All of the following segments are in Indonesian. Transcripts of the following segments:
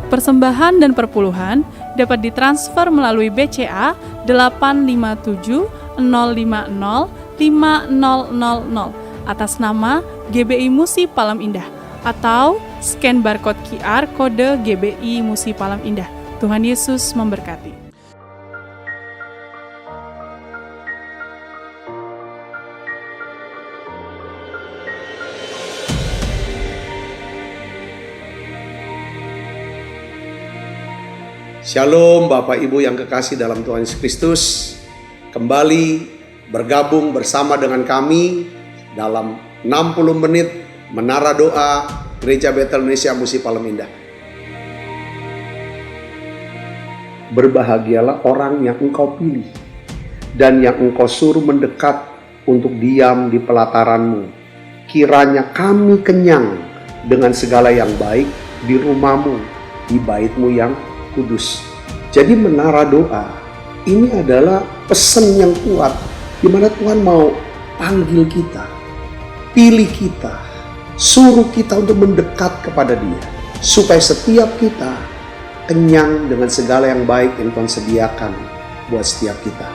Persembahan dan perpuluhan dapat ditransfer melalui BCA 857 050 5000 atas nama GBI Musi Palem Indah atau scan barcode QR kode GBI Musi Palem Indah. Tuhan Yesus memberkati. Shalom Bapak Ibu yang kekasih dalam Tuhan Yesus Kristus. Kembali bergabung bersama dengan kami dalam 60 menit Menara Doa Gereja Betel Indonesia Musi Palem Indah. Berbahagialah orang yang engkau pilih dan yang engkau suruh mendekat untuk diam di pelataranmu. Kiranya kami kenyang dengan segala yang baik di rumahmu, di baitmu yang kudus. Jadi menara doa ini adalah pesan yang kuat di mana Tuhan mau panggil kita, pilih kita, suruh kita untuk mendekat kepada Dia supaya setiap kita kenyang dengan segala yang baik yang Tuhan sediakan buat setiap kita.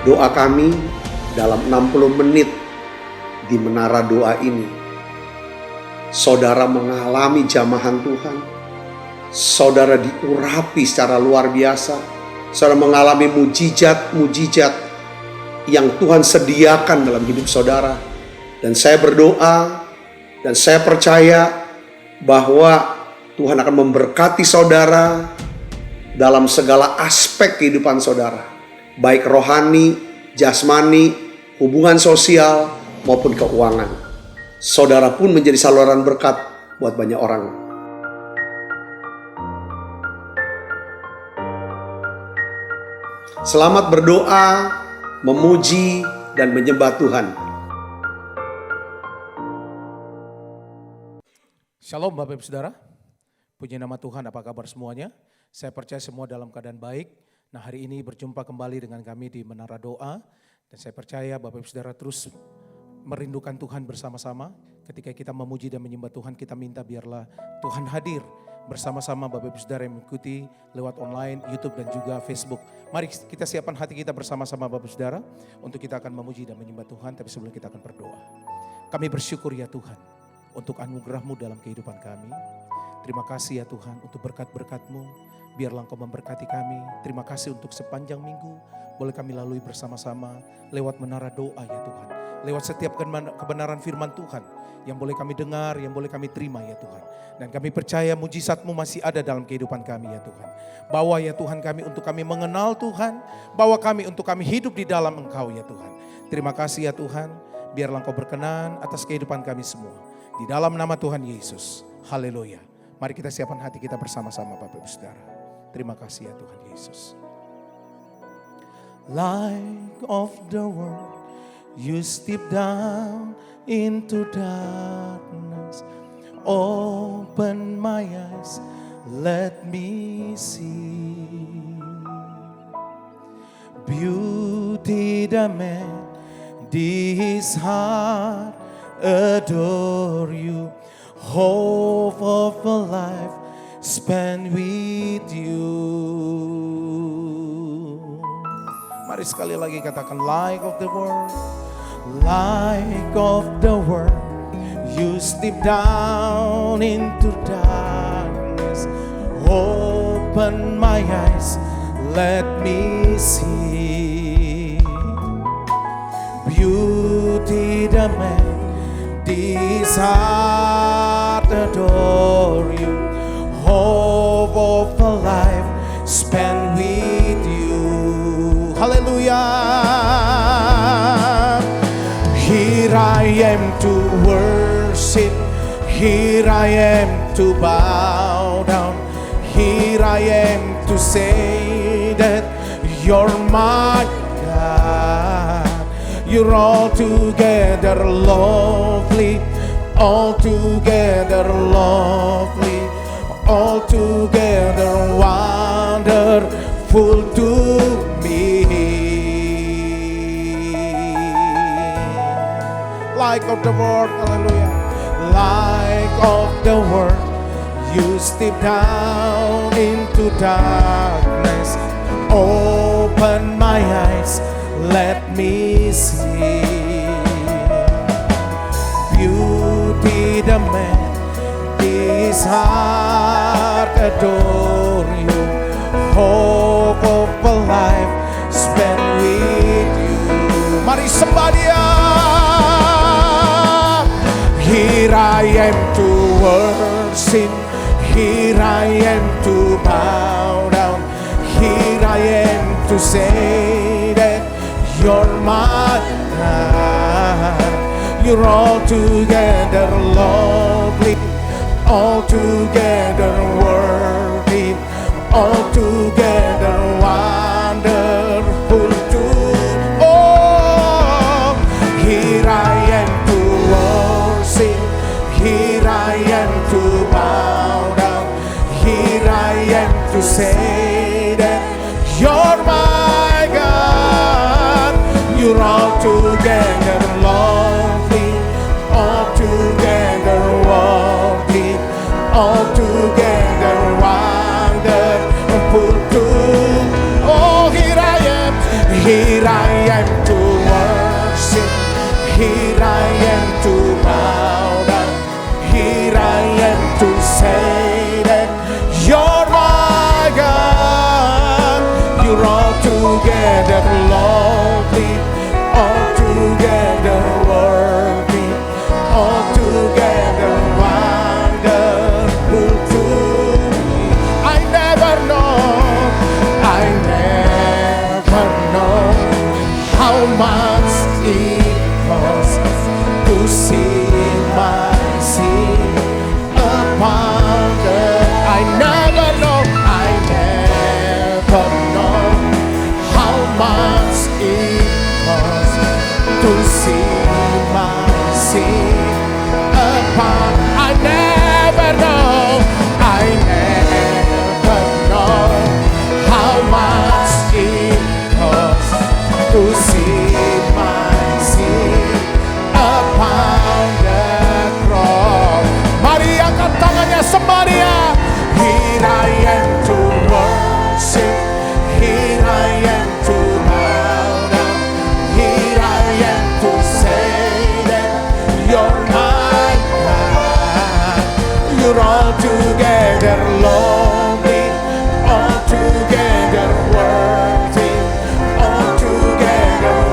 Doa kami dalam 60 menit di menara doa ini, saudara mengalami jamahan Tuhan, saudara diurapi secara luar biasa, saudara mengalami mujizat-mujizat yang Tuhan sediakan dalam hidup saudara. Dan saya berdoa dan saya percaya bahwa Tuhan akan memberkati saudara dalam segala aspek kehidupan saudara, baik rohani, jasmani, hubungan sosial maupun keuangan. Saudara pun menjadi saluran berkat buat banyak orang. Selamat berdoa, memuji, dan menyembah Tuhan. Shalom Bapak Ibu Saudara, puji nama Tuhan, apa kabar semuanya? Saya percaya semua dalam keadaan baik. Nah, hari ini berjumpa kembali dengan kami di Menara Doa. Dan saya percaya Bapak Ibu Saudara terus merindukan Tuhan bersama-sama. Ketika kita memuji dan menyembah Tuhan, kita minta biarlah Tuhan hadir bersama-sama Bapak Ibu Saudara yang mengikuti lewat online, YouTube dan juga Facebook. Mari kita siapkan hati kita bersama-sama Bapak Ibu Saudara untuk kita akan memuji dan menyembah Tuhan. Tapi sebelum kita akan berdoa, kami bersyukur ya Tuhan untuk anugerah-Mu dalam kehidupan kami. Terima kasih ya Tuhan untuk berkat-berkat-Mu. Biarlah Engkau memberkati kami. Terima kasih untuk sepanjang minggu boleh kami lalui bersama-sama lewat menara doa ya Tuhan. Lewat setiap kebenaran firman Tuhan yang boleh kami dengar, yang boleh kami terima ya Tuhan. Dan kami percaya mujizat-Mu masih ada dalam kehidupan kami ya Tuhan. Bawa ya Tuhan kami untuk kami mengenal Tuhan. Bawa kami untuk kami hidup di dalam Engkau ya Tuhan. Terima kasih ya Tuhan. Biarlah Engkau berkenan atas kehidupan kami semua. Di dalam nama Tuhan Yesus. Haleluya. Mari kita siapkan hati kita bersama-sama Bapak Ibu Saudara. Terima kasih ya Tuhan Yesus. Light of the world, you step down into darkness. Open my eyes, let me see. Beauty that made his heart adore you. Hope of a life spent with you. Mari sekali lagi katakan, light of the world, light of the world, you step down into darkness. Open my eyes, let me see. Beauty that made this heart adore you. Hope of a life spent with you. Hallelujah. Here I am to worship. Here I am to bow down. Here I am to say that you're my God. You're altogether lovely, altogether lovely, altogether wonderful to me. Light of the world, hallelujah. Light of the world, you step down into darkness. Open my eyes, let me see. Beauty the man, his heart adore you. Hope of a life spent with you. Mari sembah Dia. Here I am to worship, here I am to bow down, here I am to say that you're my God. You're altogether lovely, altogether worthy, altogether wonderful too. Oh, here I am to worship, here I am to bow down, here I am to say that you're my God. You're altogether lovely, altogether worthy, altogether wonderful too. Oh, here I am to worship, here I am to bow down, here I am to say that you're my God. You're altogether lovely, altogether worthy, altogether wonderful to me. I never know how much it costs to see my sin upon the. I never know how much it costs to see my sin upon. I never know how much it costs to see my sin upon the cross. Mari angkat tangannya sembah Dia. Here I am to worship, here I am to bow down, here I am to say that you're my God. You're altogether lovely, altogether worthy, altogether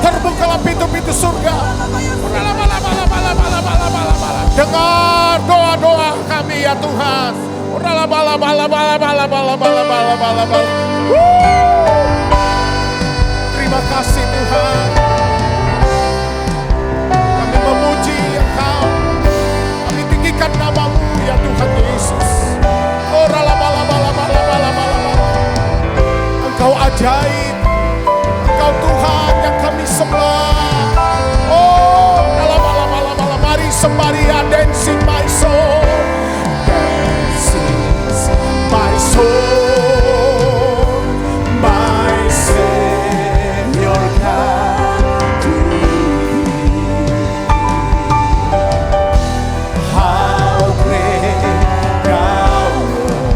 Terbukalah pintu-pintu surga. Dengar doa-doa kami ya Tuhan. Terima kasih Tuhan. Kami memuji Engkau. Kami tinggikan nama-Mu ya Tuhan Yesus. Engkau ajaib. Engkau Tuhan yang kami sembah. Oh, mari sembari dancing my soul. My soul, my Savior God to thee. How great thou art.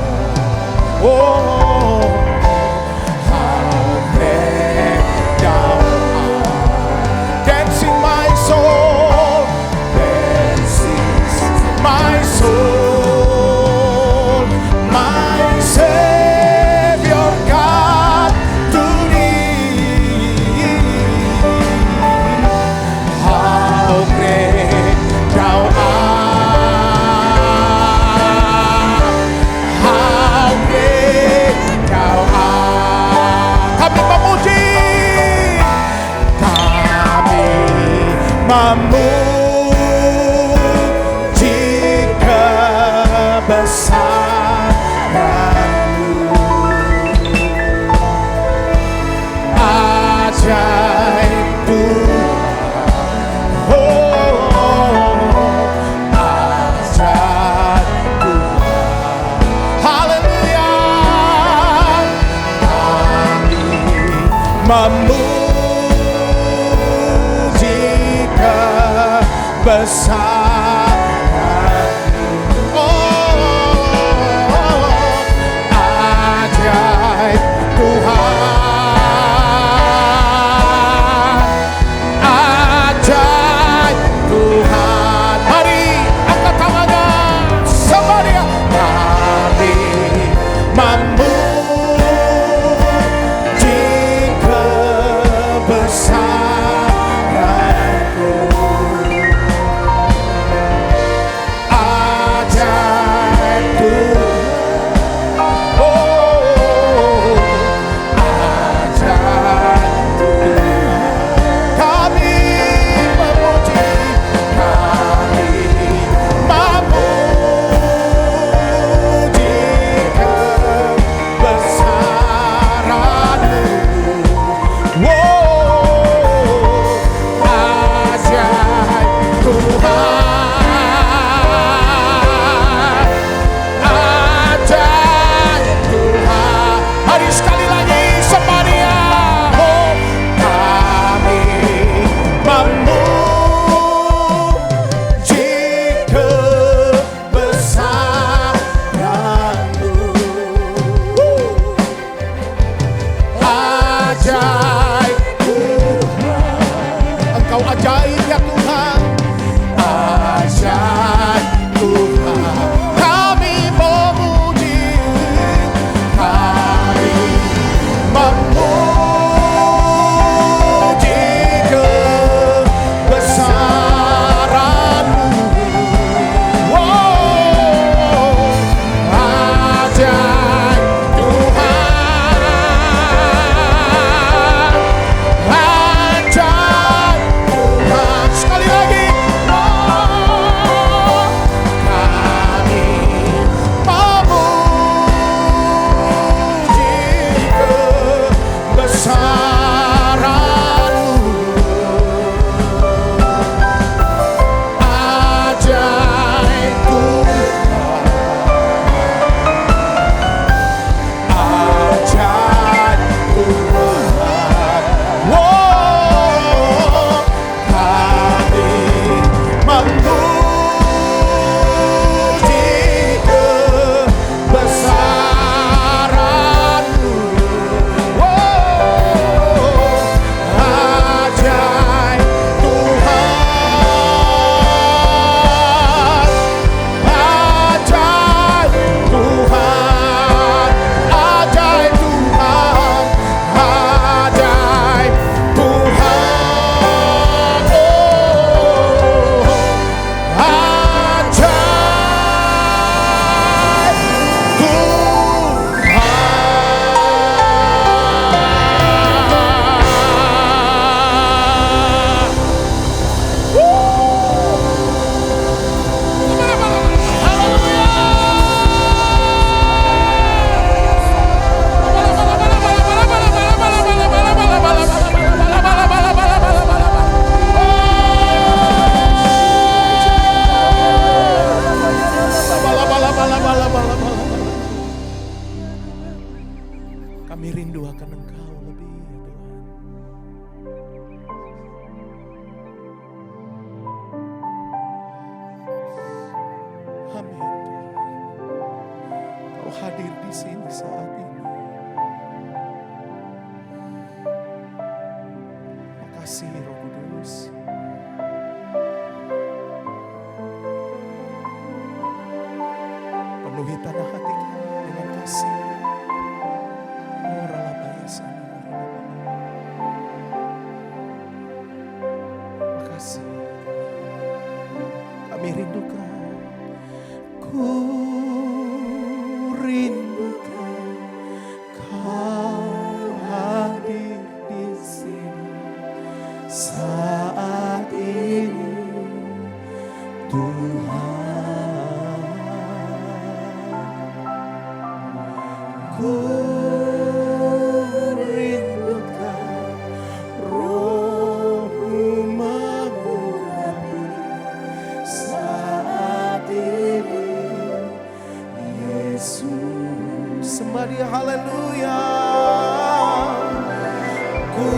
Oh, how great thou art. Dancing my soul, dancing my soul. Memuji kebesaran-Mu, ajaib Tuhan, oh ajaib Tuhan, haleluya. Kami besaran-Mu, oh ajaib Tuhan, ajaib Tuhan. Mari angkat tangannya, sembari kami memuji kebesaran-Mu. Kami rindu akan Engkau lebih ya Tuhan. Amin Tuhan. Kau hadir di sini saat ini. Makasih Roh Kudus. Penuhi tanah hati kami dengan kasih. Makasih. Kami rindukan. Ku rindukan Kau hadir di sini saat ini Tuhan. Ku rindukan Roh-Mu mengurapi saat ini Yesus. Sembah Dia, haleluya. Ku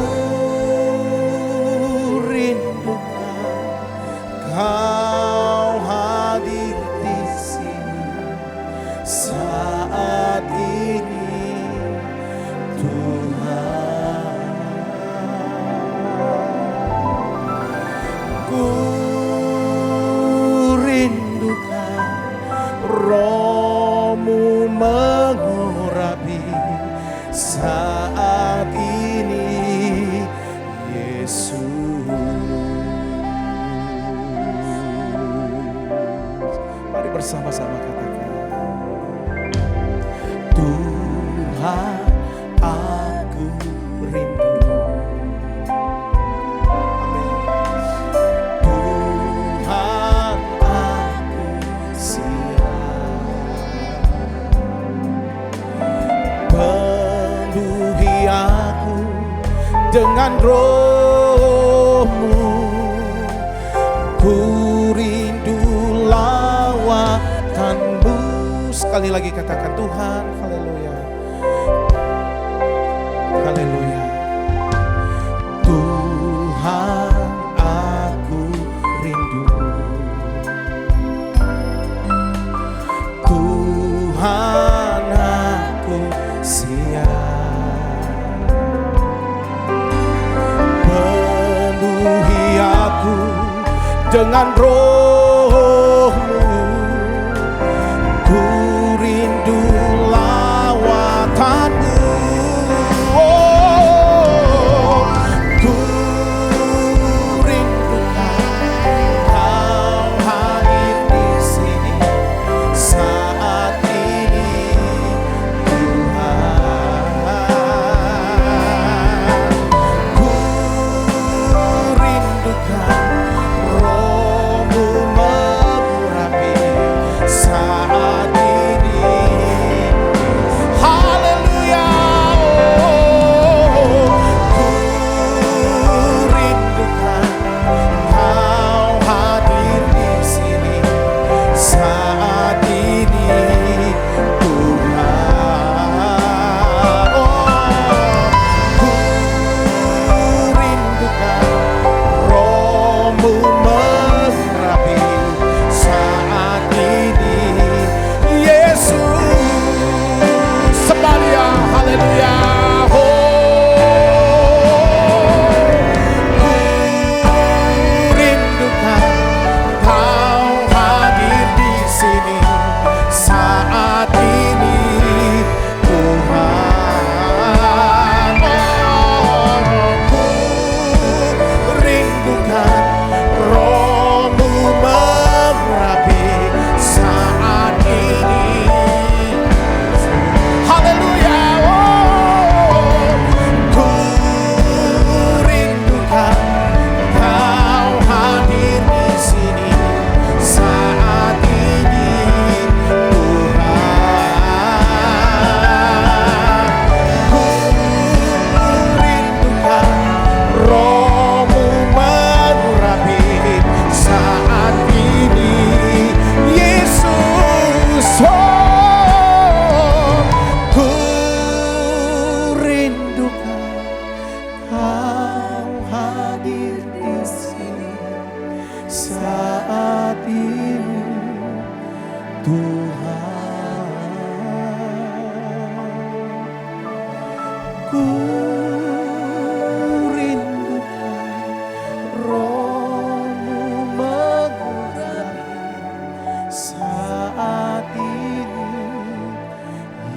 rindukan Kau hadir di sini saat ini Tuhan. Ku rindukan Roh-Mu mengurapi saat ini Yesus. Mari bersama-sama katakan, Tuhan aku rindu. Amin. Tuhan aku siap. Penuhi aku dengan Roh-Mu. Ku rindu lawatan-Mu. Sekali lagi katakan, Tuhan, haleluya. Haleluya. Tuhan aku rindu. Tuhan aku siap. Penuhi aku dengan Roh-Mu. Ku rindu lawatan-Mu. Oh, ku rindukan Kau hadir di sini saat ini Tuhan. Ku rindukan Roh-Mu Ku rindukan Roh-Mu mengurapi saat ini,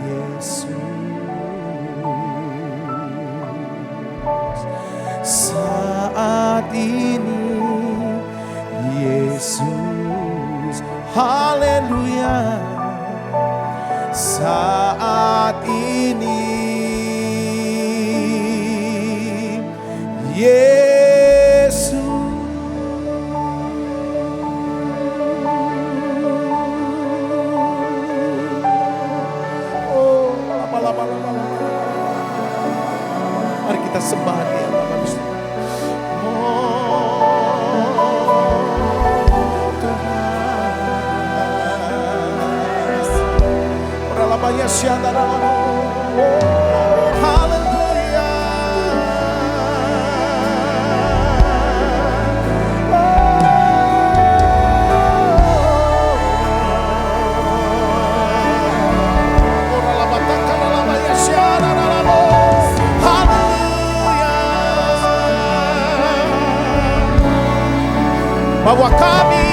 Yesus. Saat ini, Yesus. Haleluya. Saat ini, Yesus. Oh, lama-lama. Mari kita sembah Dia, Bapak Ibu. Banyak syadara. Haleluya. Bahwa kami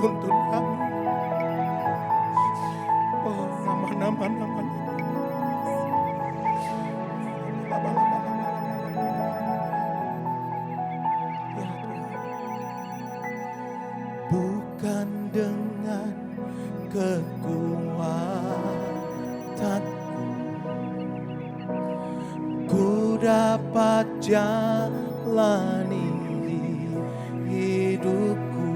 tuntun kami. Oh, nama-nama. Ya Tuhan, bukan dengan kekuatanku ku dapat jalani hidupku,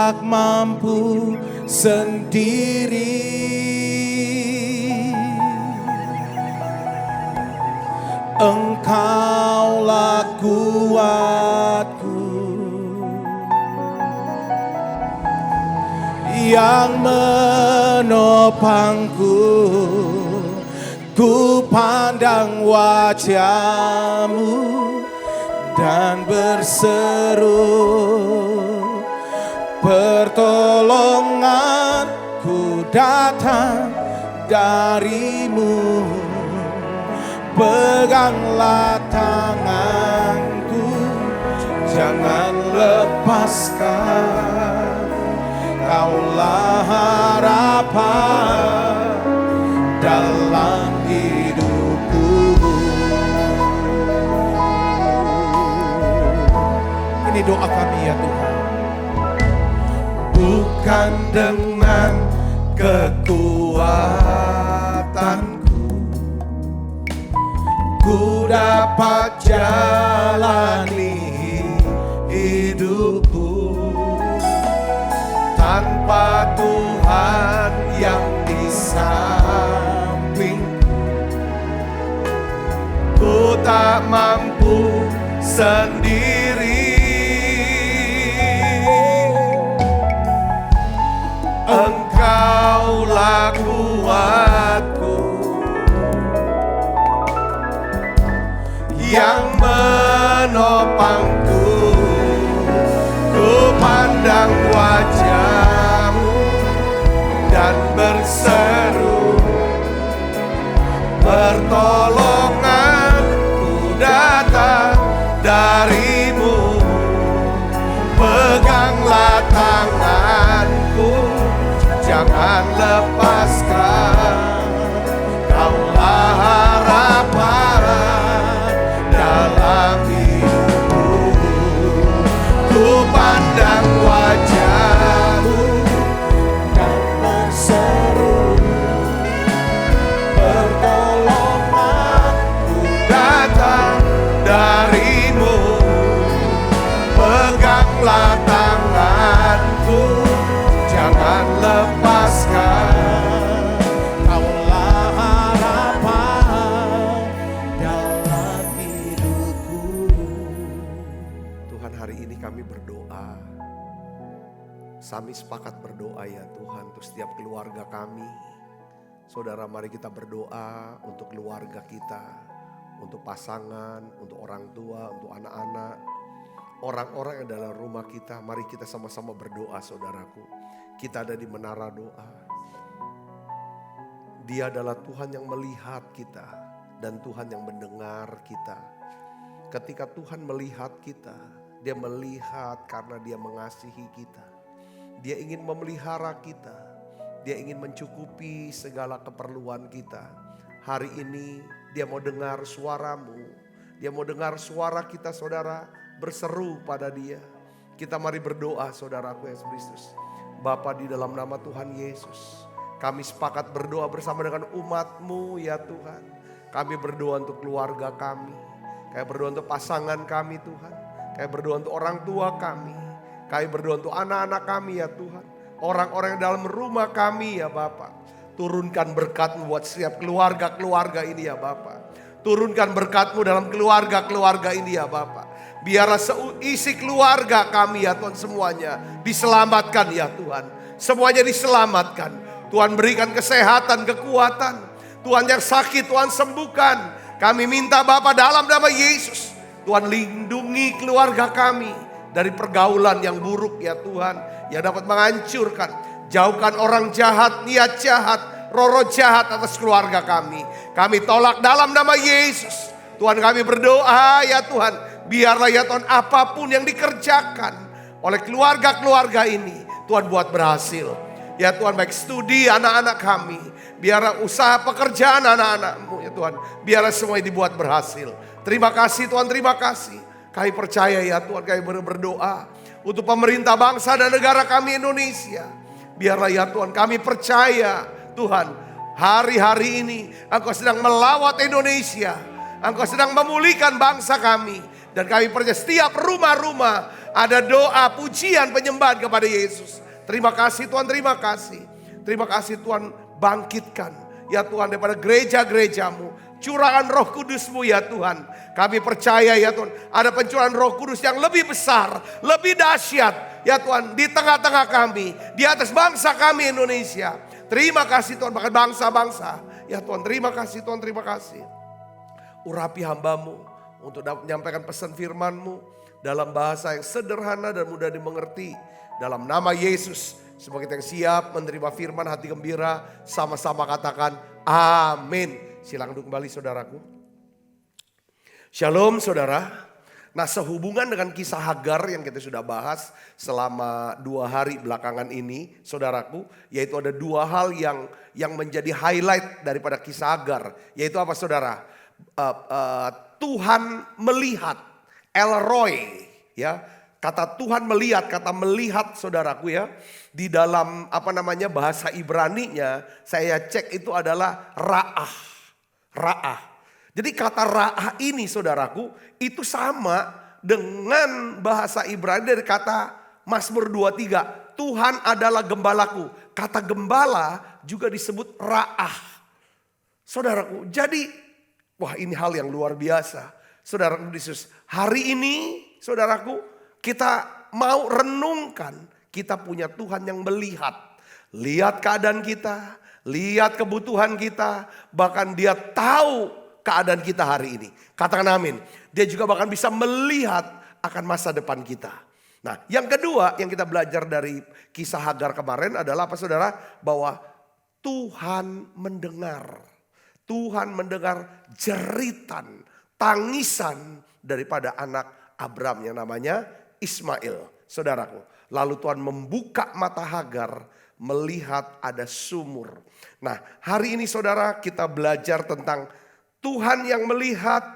tak mampu sendiri. Engkaulah kuatku yang menopangku. Ku pandang wajah-Mu dan berseru, pertolonganku datang dari-Mu. Peganglah tanganku, jangan lepaskan. Kaulah harapan dalam hidupku. Ini doa kami ya Tuhan. Bukan dengan kekuatanku ku dapat jalani hidupku, tanpa Tuhan yang di sampingku. Ku tak mampu sendiri. Engkaulah kuatku yang menopangku. Ku pandang wajah-Mu dan berseru, pertolonganku datang dari-Mu. Peganglah tanganku, jangan lepaskan. Kaulah harapan dalam hidupku. Ku pandang wajah-Mu dan berseru, pertolonganku datang dari-Mu. Peganglah tanganku, jangan lepaskan. Kaulah harapan dalam hidupku. Tuhan, hari ini kami berdoa. Kami sepakat berdoa ya Tuhan untuk setiap keluarga kami. Saudara, mari kita berdoa untuk keluarga kita, untuk pasangan, untuk orang tua, untuk anak-anak, orang-orang yang dalam rumah kita. Mari kita sama-sama berdoa saudaraku. Kita ada di menara doa. Dia adalah Tuhan yang melihat kita dan Tuhan yang mendengar kita. Ketika Tuhan melihat kita, Dia melihat karena Dia mengasihi kita. Dia ingin memelihara kita. Dia ingin mencukupi segala keperluan kita. Hari ini Dia mau dengar suara-Mu. Dia mau dengar suara kita saudara berseru pada Dia. Kita mari berdoa saudaraku Yesus Kristus. Bapa, di dalam nama Tuhan Yesus, kami sepakat berdoa bersama dengan umat-Mu ya Tuhan. Kami berdoa untuk keluarga kami. Kami berdoa untuk pasangan kami Tuhan. Kami berdoa untuk orang tua kami. Kami berdoa untuk anak-anak kami ya Tuhan. Orang-orang yang dalam rumah kami ya Bapa. Turunkan berkat-Mu buat setiap keluarga-keluarga ini ya Bapa. Turunkan berkat-Mu dalam keluarga-keluarga ini ya Bapa. Biarlah seisi keluarga kami ya Tuhan semuanya diselamatkan ya Tuhan. Semuanya diselamatkan. Tuhan berikan kesehatan, kekuatan. Tuhan yang sakit Tuhan sembuhkan. Kami minta Bapa dalam nama Yesus. Tuhan lindungi keluarga kami dari pergaulan yang buruk ya Tuhan. Yang dapat menghancurkan. Jauhkan orang jahat, niat jahat, roh-roh jahat atas keluarga kami. Kami tolak dalam nama Yesus. Tuhan, kami berdoa ya Tuhan. Biarlah ya Tuhan apapun yang dikerjakan oleh keluarga-keluarga ini, Tuhan buat berhasil. Ya Tuhan, baik studi anak-anak kami. Biarlah usaha pekerjaan anak-anak-Mu ya Tuhan. Biarlah semuanya dibuat berhasil. Terima kasih Tuhan, terima kasih. Kami percaya ya Tuhan, kami berdoa untuk pemerintah bangsa dan negara kami Indonesia. Biarlah ya Tuhan, kami percaya Tuhan, hari-hari ini Engkau sedang melawat Indonesia. Engkau sedang memulihkan bangsa kami Dan kami percaya setiap rumah-rumah ada doa, pujian, penyembahan kepada Yesus. Terima kasih Tuhan, terima kasih. Terima kasih Tuhan, bangkitkan ya Tuhan daripada gereja-gerejamu. Curahkan Roh Kudus-Mu ya Tuhan. Kami percaya ya Tuhan, ada pencurahan Roh Kudus yang lebih besar, lebih dahsyat ya Tuhan di tengah-tengah kami, di atas bangsa kami Indonesia. Terima kasih Tuhan, bahkan bangsa-bangsa. Ya Tuhan, terima kasih Tuhan, terima kasih. Urapi hamba-Mu untuk dapat menyampaikan pesan firman-Mu dalam bahasa yang sederhana dan mudah dimengerti. Dalam nama Yesus, sebagai yang siap menerima firman, hati gembira, sama-sama katakan amin. Silakan duduk kembali saudaraku. Shalom saudara. Nah, sehubungan dengan kisah Hagar yang kita sudah bahas selama 2 hari belakangan ini, saudaraku, yaitu ada 2 hal yang menjadi highlight daripada kisah Hagar, yaitu apa saudara? Tuhan melihat, El Roi, ya. Kata Tuhan melihat, kata melihat saudaraku ya, di dalam bahasa Ibraninya saya cek itu adalah ra'ah. Ra'ah. Jadi kata ra'ah ini saudaraku itu sama dengan bahasa Ibrani dari kata Mazmur 23. Tuhan adalah gembalaku. Kata gembala juga disebut ra'ah. Saudaraku, jadi wah ini hal yang luar biasa. Saudaraku Yesus, hari ini saudaraku kita mau renungkan kita punya Tuhan yang melihat. Lihat keadaan kita, lihat kebutuhan kita, bahkan dia tahu keadaan kita hari ini. Katakan amin. Dia juga bahkan bisa melihat akan masa depan kita. Nah, yang kedua yang kita belajar dari kisah Hagar kemarin adalah apa saudara? Bahwa Tuhan mendengar. Tuhan mendengar jeritan, tangisan daripada anak Abram yang namanya Ismail. Saudaraku, lalu Tuhan membuka mata Hagar melihat ada sumur. Nah, hari ini saudara kita belajar tentang Tuhan yang melihat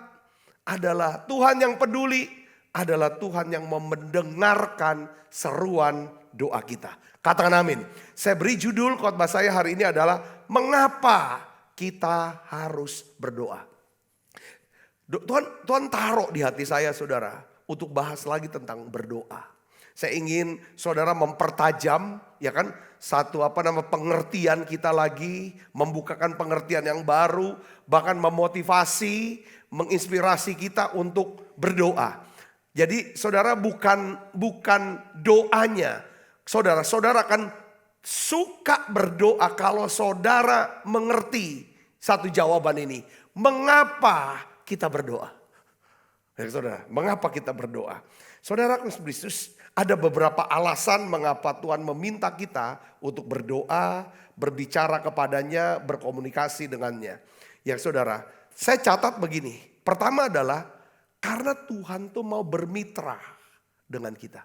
adalah Tuhan yang peduli, adalah Tuhan yang mau mendengarkan seruan doa kita. Katakan amin. Saya beri judul khotbah saya hari ini adalah mengapa kita harus berdoa. Tuhan taruh di hati saya saudara untuk bahas lagi tentang berdoa. Saya ingin saudara mempertajam ya kan satu pengertian kita lagi, membukakan pengertian yang baru, bahkan memotivasi, menginspirasi kita untuk berdoa. Jadi saudara bukan doanya. Saudara akan suka berdoa kalau saudara mengerti satu jawaban ini. Mengapa kita berdoa? Ya, saudara, mengapa kita berdoa? Saudara Kristus, ada beberapa alasan mengapa Tuhan meminta kita untuk berdoa, berbicara kepadanya, berkomunikasi dengannya. Ya saudara, saya catat begini. Pertama adalah karena Tuhan tuh mau bermitra dengan kita.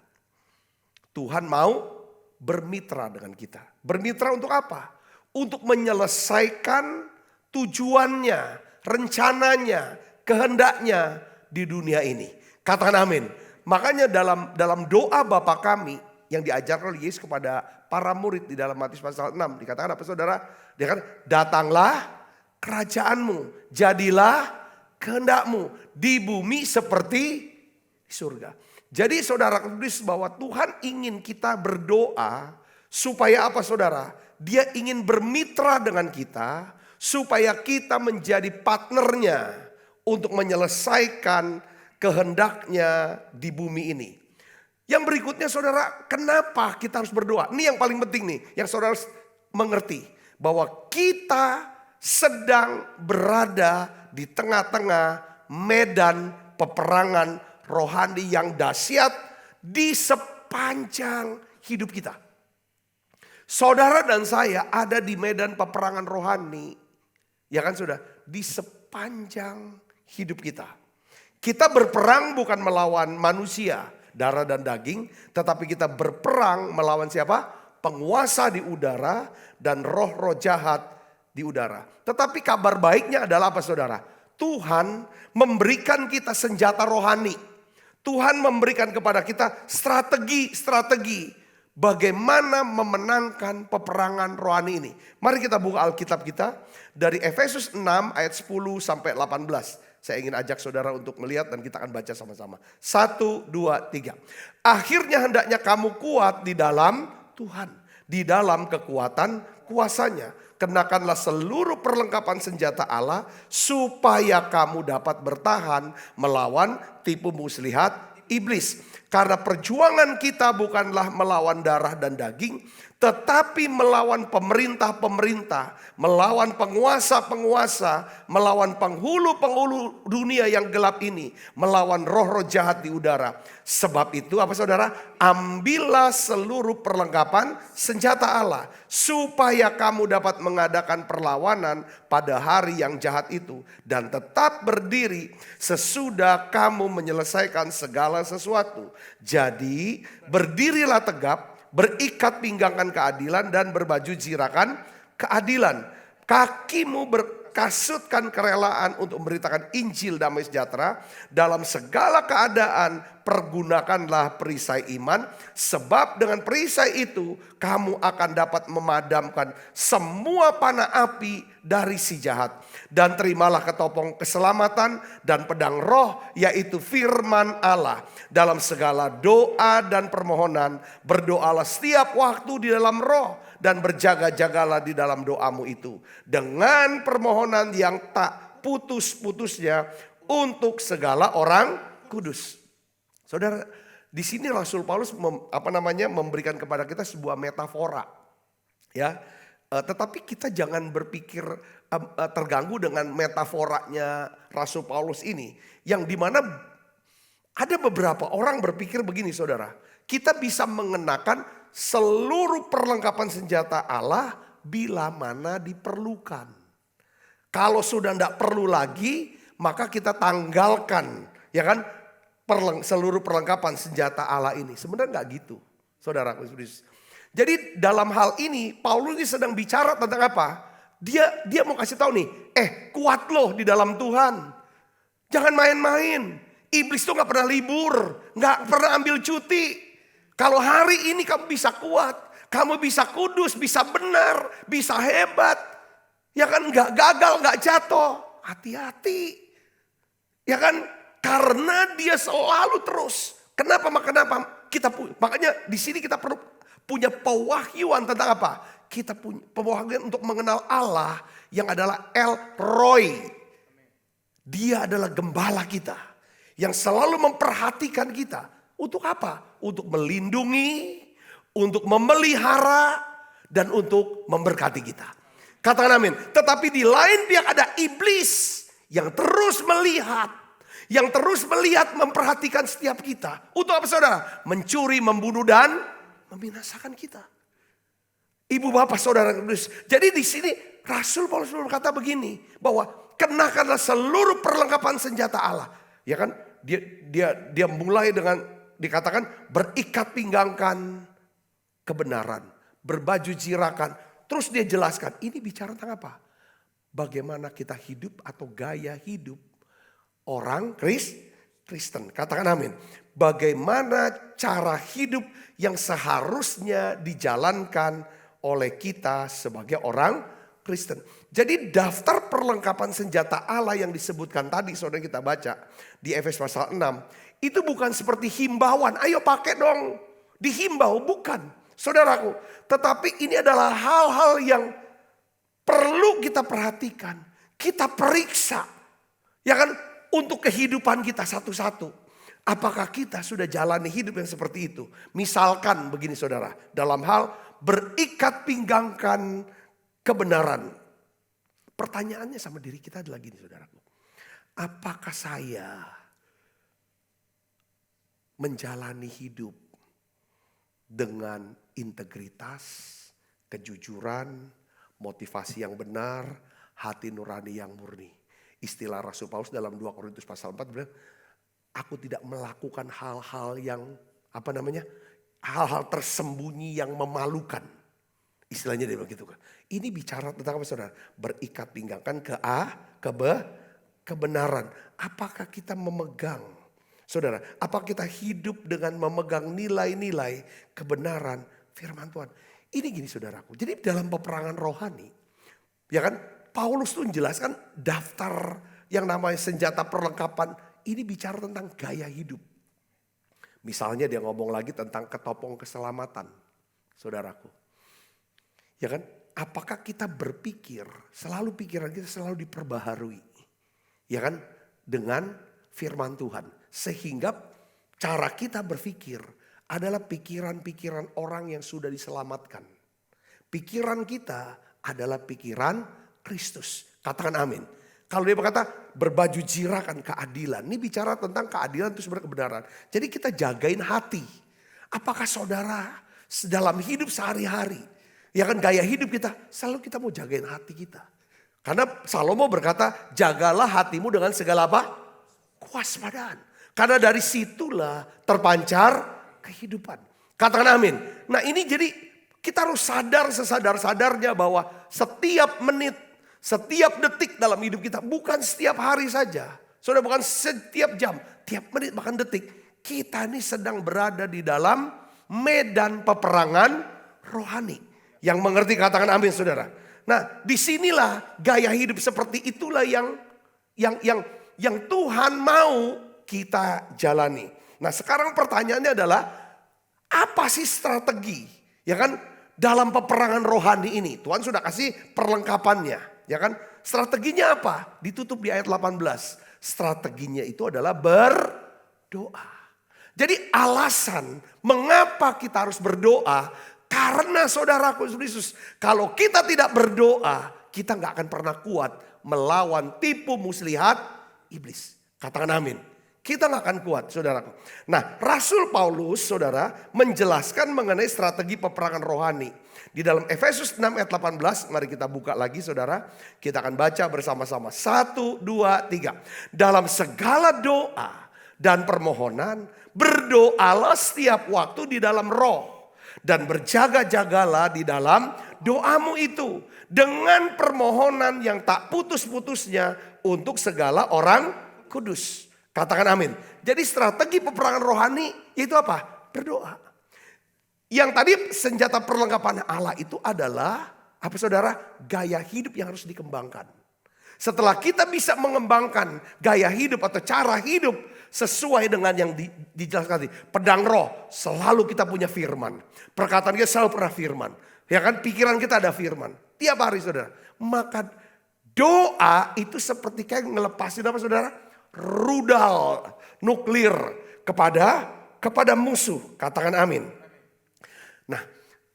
Tuhan mau bermitra dengan kita. Bermitra untuk apa? Untuk menyelesaikan tujuannya, rencananya, kehendaknya di dunia ini. Katakan amin. Makanya dalam doa Bapa kami yang diajarkan oleh Yesus kepada para murid di dalam Matius pasal 6. Dikatakan apa saudara? Dia kan datanglah kerajaanmu, jadilah kehendakmu di bumi seperti di surga. Jadi saudara kudus bahwa Tuhan ingin kita berdoa supaya apa saudara? Dia ingin bermitra dengan kita supaya kita menjadi partnernya untuk menyelesaikan kehendaknya di bumi ini. Yang berikutnya saudara, kenapa kita harus berdoa? Ini yang paling penting nih, yang saudara harus mengerti. Bahwa kita sedang berada di tengah-tengah medan peperangan rohani yang dahsyat di sepanjang hidup kita. Saudara dan saya ada di medan peperangan rohani, ya kan sudah, di sepanjang hidup kita. Kita berperang bukan melawan manusia, darah dan daging, tetapi kita berperang melawan siapa? Penguasa di udara dan roh-roh jahat di udara. Tetapi kabar baiknya adalah apa saudara? Tuhan memberikan kita senjata rohani. Tuhan memberikan kepada kita strategi bagaimana memenangkan peperangan rohani ini. Mari kita buka Alkitab kita dari Efesus 6 ayat 10 sampai 18. Saya ingin ajak saudara untuk melihat dan kita akan baca sama-sama. 1, 2, 3. Akhirnya hendaknya kamu kuat di dalam Tuhan, di dalam kekuatan kuasanya. Kenakanlah seluruh perlengkapan senjata Allah supaya kamu dapat bertahan melawan tipu muslihat iblis. Karena perjuangan kita bukanlah melawan darah dan daging, tetapi melawan pemerintah-pemerintah, melawan penguasa-penguasa, melawan penghulu-penghulu dunia yang gelap ini, melawan roh-roh jahat di udara. Sebab itu apa saudara? Ambillah seluruh perlengkapan senjata Allah supaya kamu dapat mengadakan perlawanan pada hari yang jahat itu dan tetap berdiri sesudah kamu menyelesaikan segala sesuatu. Jadi berdirilah tegap, berikat pinggangkan keadilan dan berbaju jirakan keadilan. Kakimu berkasutkan kerelaan untuk memberitakan Injil damai sejahtera. Dalam segala keadaan pergunakanlah perisai iman. Sebab dengan perisai itu kamu akan dapat memadamkan semua panah api dari si jahat. Dan terimalah ketopong keselamatan dan pedang roh, yaitu firman Allah. Dalam segala doa dan permohonan berdoalah setiap waktu di dalam roh. Dan berjaga-jagalah di dalam doamu itu dengan permohonan yang tak putus-putusnya untuk segala orang kudus. Saudara, di sini Rasul Paulus memberikan kepada kita sebuah metafora, ya. Tetapi kita jangan berpikir terganggu dengan metaforanya Rasul Paulus ini, yang dimana ada beberapa orang berpikir begini, saudara. Kita bisa mengenakan seluruh perlengkapan senjata Allah bila mana diperlukan. Kalau sudah tidak perlu lagi, maka kita tanggalkan, ya kan, seluruh perlengkapan senjata Allah ini. Sebenarnya nggak gitu, saudara. Jadi dalam hal ini Paulus ini sedang bicara tentang apa? Dia mau kasih tahu nih, kuat loh di dalam Tuhan. Jangan main-main. Iblis tuh nggak pernah libur, nggak pernah ambil cuti. Kalau hari ini kamu bisa kuat, kamu bisa kudus, bisa benar, bisa hebat. Ya kan, nggak gagal, nggak jatuh. Hati-hati. Ya kan, karena dia selalu terus. Kenapa? Makanya di sini kita perlu punya pewahyuan tentang apa? Kita punya pewahyuan untuk mengenal Allah yang adalah El Roy. Dia adalah gembala kita yang selalu memperhatikan kita. Untuk apa? Untuk melindungi, untuk memelihara, dan untuk memberkati kita. Katakan amin. Tetapi di lain pihak ada iblis yang terus melihat. Yang terus melihat, memperhatikan setiap kita. Untuk apa saudara? Mencuri, membunuh, dan membinasakan kita. Ibu bapak saudara. Jadi di sini Rasul Paulus berkata begini. Bahwa kenakanlah seluruh perlengkapan senjata Allah. Ya kan? Dia mulai dengan dikatakan berikat pinggangkan kebenaran, berbaju jirakan. Terus dia jelaskan, ini bicara tentang apa? Bagaimana kita hidup atau gaya hidup orang Kristen. Katakan amin. Bagaimana cara hidup yang seharusnya dijalankan oleh kita sebagai orang Kristen. Jadi daftar perlengkapan senjata Allah yang disebutkan tadi, saudara, kita baca di Efesus pasal 6. Itu bukan seperti himbauan, ayo pakai dong. Dihimbau, bukan, saudaraku. Tetapi ini adalah hal-hal yang perlu kita perhatikan. Kita periksa, ya kan, untuk kehidupan kita satu-satu. Apakah kita sudah jalani hidup yang seperti itu? Misalkan begini saudara, dalam hal berikat pinggangkan kebenaran. Pertanyaannya sama diri kita adalah gini saudaraku. Apakah saya menjalani hidup dengan integritas, kejujuran, motivasi yang benar, hati nurani yang murni? Istilah Rasul Paulus dalam 2 Korintus pasal 4 bilang, aku tidak melakukan hal-hal yang hal-hal tersembunyi yang memalukan. Istilahnya dia begitu kan. Ini bicara tentang apa saudara? Berikat pinggangkan kebenaran. Apakah kita memegang, saudara, apakah kita hidup dengan memegang nilai-nilai kebenaran firman Tuhan? Ini gini saudaraku, jadi dalam peperangan rohani, ya kan, Paulus tuh menjelaskan daftar yang namanya senjata perlengkapan, ini bicara tentang gaya hidup. Misalnya dia ngomong lagi tentang ketopong keselamatan, saudaraku. Ya kan? Apakah kita berpikir, selalu pikiran kita selalu diperbaharui. Ya kan? Dengan firman Tuhan. Sehingga cara kita berpikir adalah pikiran-pikiran orang yang sudah diselamatkan. Pikiran kita adalah pikiran Kristus. Katakan amin. Kalau dia berkata berbaju jirakan keadilan. Ini bicara tentang keadilan itu sebenarnya kebenaran. Jadi kita jagain hati. Apakah saudara dalam hidup sehari-hari. Ya kan gaya hidup kita. Selalu kita mau jagain hati kita. Karena Salomo berkata jagalah hatimu dengan segala apa? Kewaspadaan. Karena dari situlah terpancar kehidupan. Katakan amin. Nah ini jadi kita harus sadar sesadar-sadarnya bahwa setiap menit, setiap detik dalam hidup kita. Bukan setiap hari saja. Saudara, bukan setiap jam, tiap menit bahkan detik. Kita ini sedang berada di dalam medan peperangan rohani. Yang mengerti katakan amin saudara. Nah disinilah gaya hidup seperti itulah yang Tuhan mau kita jalani. Nah sekarang pertanyaannya adalah apa sih strategi? Ya kan dalam peperangan rohani ini Tuhan sudah kasih perlengkapannya. Ya kan strateginya apa? Ditutup di ayat 18. Strateginya itu adalah berdoa. Jadi alasan mengapa kita harus berdoa. Karena saudaraku Yesus, kalau kita tidak berdoa, kita gak akan pernah kuat melawan tipu muslihat iblis. Katakan amin. Kita gak akan kuat saudaraku. Nah Rasul Paulus saudara menjelaskan mengenai strategi peperangan rohani. Di dalam Efesus 6 ayat 18, mari kita buka lagi saudara. Kita akan baca bersama-sama. 1, 2, 3. Dalam segala doa dan permohonan, berdoalah setiap waktu di dalam roh. Dan berjaga-jagalah di dalam doamu itu. Dengan permohonan yang tak putus-putusnya untuk segala orang kudus. Katakan amin. Jadi strategi peperangan rohani itu apa? Berdoa. Yang tadi senjata perlengkapan Allah itu adalah apa saudara? Gaya hidup yang harus dikembangkan. Setelah kita bisa mengembangkan gaya hidup atau cara hidup sesuai dengan yang dijelaskan tadi. Pedang roh, selalu kita punya firman. Perkataan kita selalu pernah firman. Ya kan, pikiran kita ada firman. Tiap hari saudara. Maka doa itu seperti kayak ngelepasin apa saudara? Rudal nuklir kepada musuh. Katakan amin. Nah,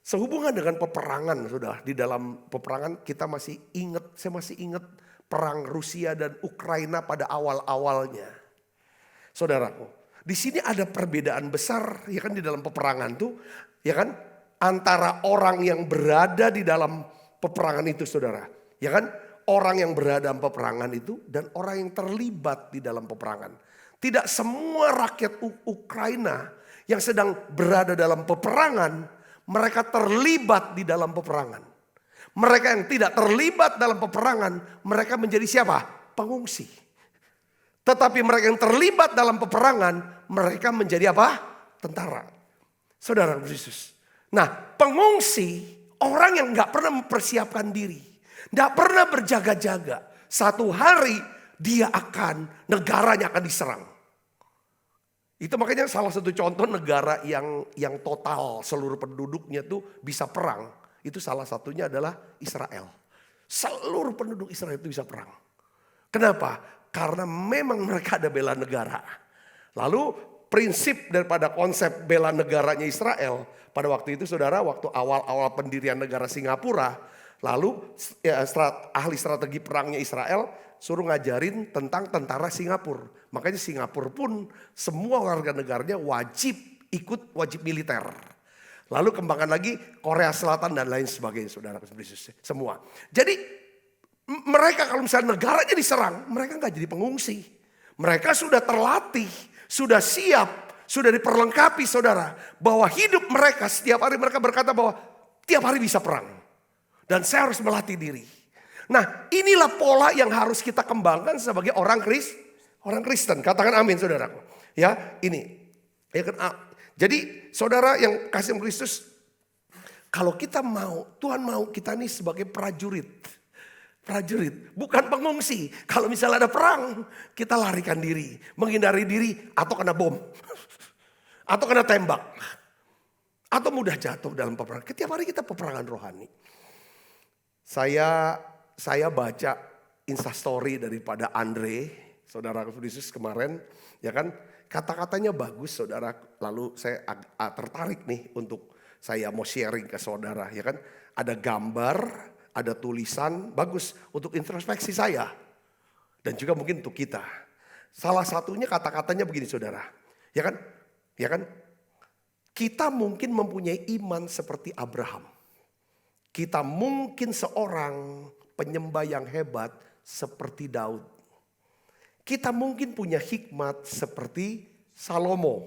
sehubungan dengan peperangan sudah di dalam peperangan kita masih ingat, saya masih ingat perang Rusia dan Ukraina pada awal-awalnya. Saudaraku, di sini ada perbedaan besar ya kan di dalam peperangan tuh, ya kan, antara orang yang berada di dalam peperangan itu saudara. Ya kan, orang yang berada dalam peperangan itu dan orang yang terlibat di dalam peperangan. Tidak semua rakyat Ukraina yang sedang berada dalam peperangan, mereka terlibat di dalam peperangan. Mereka yang tidak terlibat dalam peperangan, mereka menjadi siapa? Pengungsi. Tetapi mereka yang terlibat dalam peperangan, mereka menjadi apa? Tentara. Saudara Yesus. Nah, pengungsi, orang yang gak pernah mempersiapkan diri. Gak pernah berjaga-jaga. Satu hari dia negaranya akan diserang. Itu makanya salah satu contoh negara yang total seluruh penduduknya tuh bisa perang. Itu salah satunya adalah Israel. Seluruh penduduk Israel itu bisa perang. Kenapa? Karena memang mereka ada bela negara. Lalu prinsip daripada konsep bela negaranya Israel. Pada waktu itu saudara, waktu awal-awal pendirian negara Singapura. Lalu ahli strategi perangnya Israel suruh ngajarin tentang tentara Singapura. Makanya Singapura pun semua warga negaranya wajib militer. Lalu kembangkan lagi Korea Selatan dan lain sebagainya saudara semua. Jadi mereka kalau misalnya negaranya diserang, mereka nggak jadi pengungsi. Mereka sudah terlatih, sudah siap, sudah diperlengkapi saudara. Bahwa hidup mereka setiap hari mereka berkata bahwa tiap hari bisa perang. Dan saya harus melatih diri. Nah inilah pola yang harus kita kembangkan sebagai orang Kristen. Katakan amin saudaraku. Ya ini. Ya kan, jadi saudara yang kasih Kristus. Kalau kita mau, Tuhan mau kita nih sebagai prajurit. Prajurit, bukan pengungsi. Kalau misalnya ada perang, kita larikan diri, menghindari diri atau kena bom. Atau kena tembak. Atau mudah jatuh dalam peperangan. Setiap hari kita peperangan rohani. Saya baca Instastory daripada Andre, saudara Yesus kemarin, ya kan? Kata-katanya bagus, saudara. Lalu saya tertarik nih untuk saya mau sharing ke saudara, ya kan? Ada gambar, ada tulisan, bagus untuk introspeksi saya. Dan juga mungkin untuk kita. Salah satunya kata-katanya begini saudara. Ya kan? Ya kan? Kita mungkin mempunyai iman seperti Abraham. Kita mungkin seorang penyembah yang hebat seperti Daud. Kita mungkin punya hikmat seperti Salomo.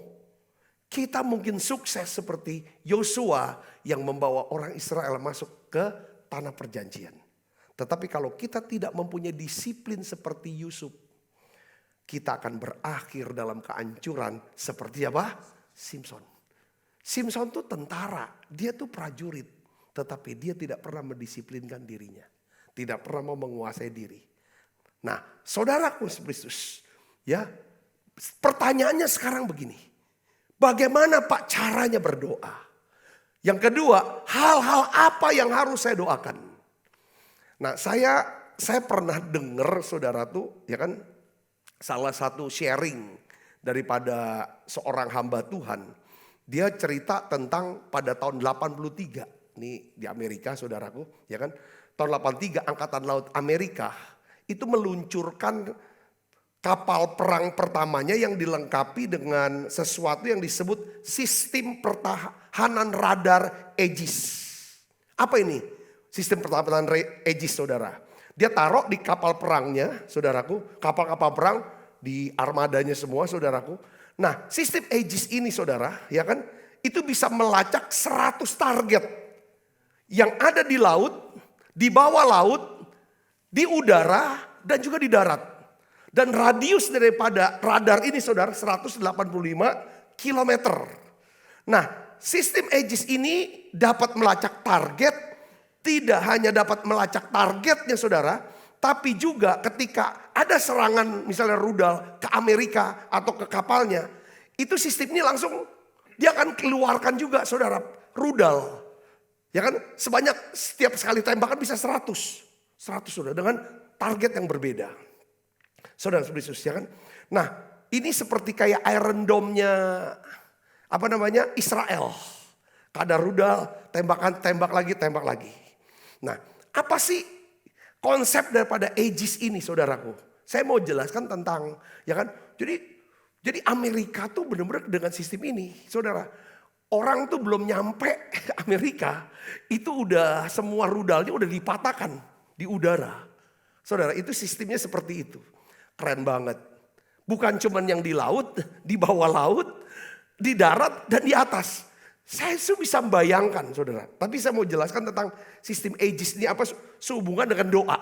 Kita mungkin sukses seperti Yosua yang membawa orang Israel masuk ke tanah perjanjian. Tetapi kalau kita tidak mempunyai disiplin seperti Yusuf, kita akan berakhir dalam kehancuran seperti apa? Simson. Simson itu tentara, dia tuh prajurit. Tetapi dia tidak pernah mendisiplinkan dirinya. Tidak pernah mau menguasai diri. Nah, saudaraku Kristus, ya, pertanyaannya sekarang begini. Bagaimana Pak caranya berdoa? Yang kedua, hal-hal apa yang harus saya doakan? Nah, saya pernah dengar saudara tuh, ya kan, salah satu sharing daripada seorang hamba Tuhan. Dia cerita tentang pada tahun 83. Ini di Amerika saudaraku, ya kan. Tahun 83 Angkatan Laut Amerika itu meluncurkan kapal perang pertamanya yang dilengkapi dengan sesuatu yang disebut sistem pertahanan radar Aegis. Apa ini? Sistem pertahanan Aegis saudara. Dia taruh di kapal perangnya saudaraku, kapal-kapal perang di armadanya semua saudaraku. Nah sistem Aegis ini saudara, ya kan, itu bisa melacak 100 target yang ada di laut, di bawah laut, di udara, dan juga di darat. Dan radius daripada radar ini saudara 185 km. Nah sistem Aegis ini dapat melacak target, tidak hanya dapat melacak targetnya saudara, tapi juga ketika ada serangan misalnya rudal ke Amerika atau ke kapalnya, itu sistem ini langsung dia akan keluarkan juga saudara rudal. Ya kan sebanyak setiap sekali tembakan bisa 100 saudara dengan target yang berbeda. Saudara Yesus ya kan. Nah ini seperti kayak Iron Dome-nya apa namanya Israel. Kadar rudal tembakan tembak lagi. Nah apa sih konsep daripada Aegis ini saudaraku? Saya mau jelaskan tentang ya kan. Jadi Amerika tuh benar-benar dengan sistem ini saudara. Orang tuh belum nyampe Amerika, itu udah semua rudalnya udah dipatahkan di udara. Saudara, itu sistemnya seperti itu. Keren banget. Bukan cuman yang di laut, di bawah laut, di darat dan di atas. Saya bisa membayangkan saudara. Tapi saya mau jelaskan tentang sistem Aegis ini apa sehubungan dengan doa.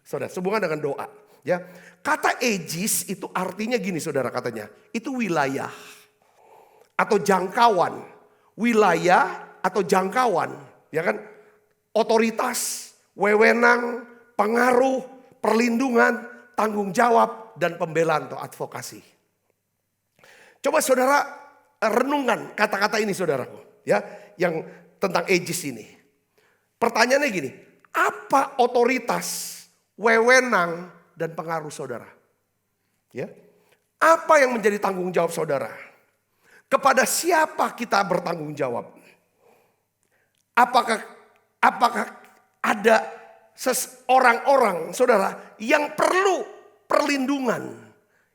Saudara, sehubungan dengan doa. Ya, kata Aegis itu artinya gini saudara katanya. Itu wilayah. Atau jangkauan, wilayah atau jangkauan, ya kan? Otoritas, wewenang, pengaruh, perlindungan, tanggung jawab, dan pembelaan atau advokasi. Coba saudara renungkan kata-kata ini saudaraku, ya, yang tentang Aegis ini. Pertanyaannya gini, apa otoritas, wewenang, dan pengaruh saudara? Ya, apa yang menjadi tanggung jawab saudara? Kepada siapa kita bertanggung jawab? Apakah ada orang-orang saudara yang perlu perlindungan,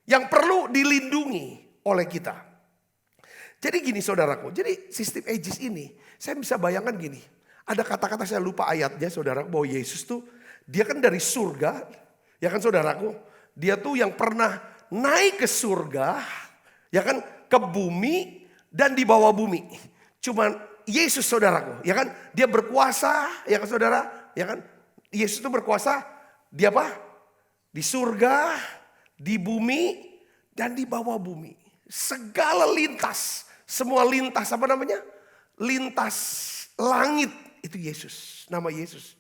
yang perlu dilindungi oleh kita? Jadi gini saudaraku, jadi sistem Aegis ini saya bisa bayangkan gini. Ada kata-kata saya lupa ayatnya saudara, bahwa Yesus tuh dia kan dari surga, ya kan saudaraku. Dia tuh yang pernah naik ke surga, ya kan, ke bumi dan di bawah bumi. Cuman Yesus saudaraku, ya kan, dia berkuasa, ya kan saudara, ya kan. Yesus itu berkuasa di apa? Di surga, di bumi dan di bawah bumi. Segala lintas, semua lintas apa namanya? Lintas langit itu Yesus, nama Yesus.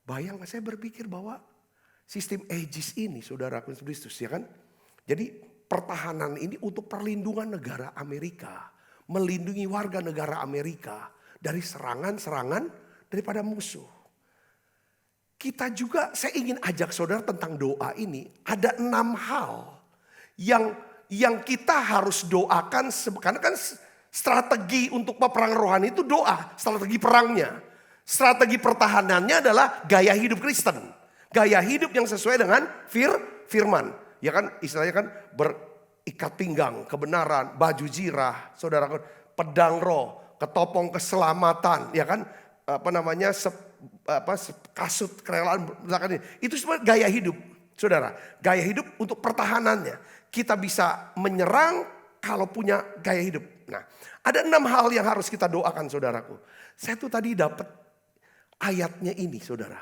Bayang saya berpikir bahwa sistem Aegis ini saudara Kristus ya kan. Jadi pertahanan ini untuk perlindungan negara Amerika. Melindungi warga negara Amerika dari serangan-serangan daripada musuh. Kita juga, saya ingin ajak saudara tentang doa ini. Ada 6 hal yang kita harus doakan. Karena kan strategi untuk peperangan rohani itu doa. Strategi perangnya. Strategi pertahanannya adalah gaya hidup Kristen. Gaya hidup yang sesuai dengan firman. Ya kan istilahnya kan berikat pinggang, kebenaran, baju zirah, saudara, pedang roh, ketopong keselamatan, ya kan, kasut kerelaan belakang ini. Itu semua gaya hidup, saudara. Gaya hidup untuk pertahanannya. Kita bisa menyerang kalau punya gaya hidup. Nah, ada 6 hal yang harus kita doakan, saudaraku. Saya tuh tadi dapat ayatnya ini, saudara.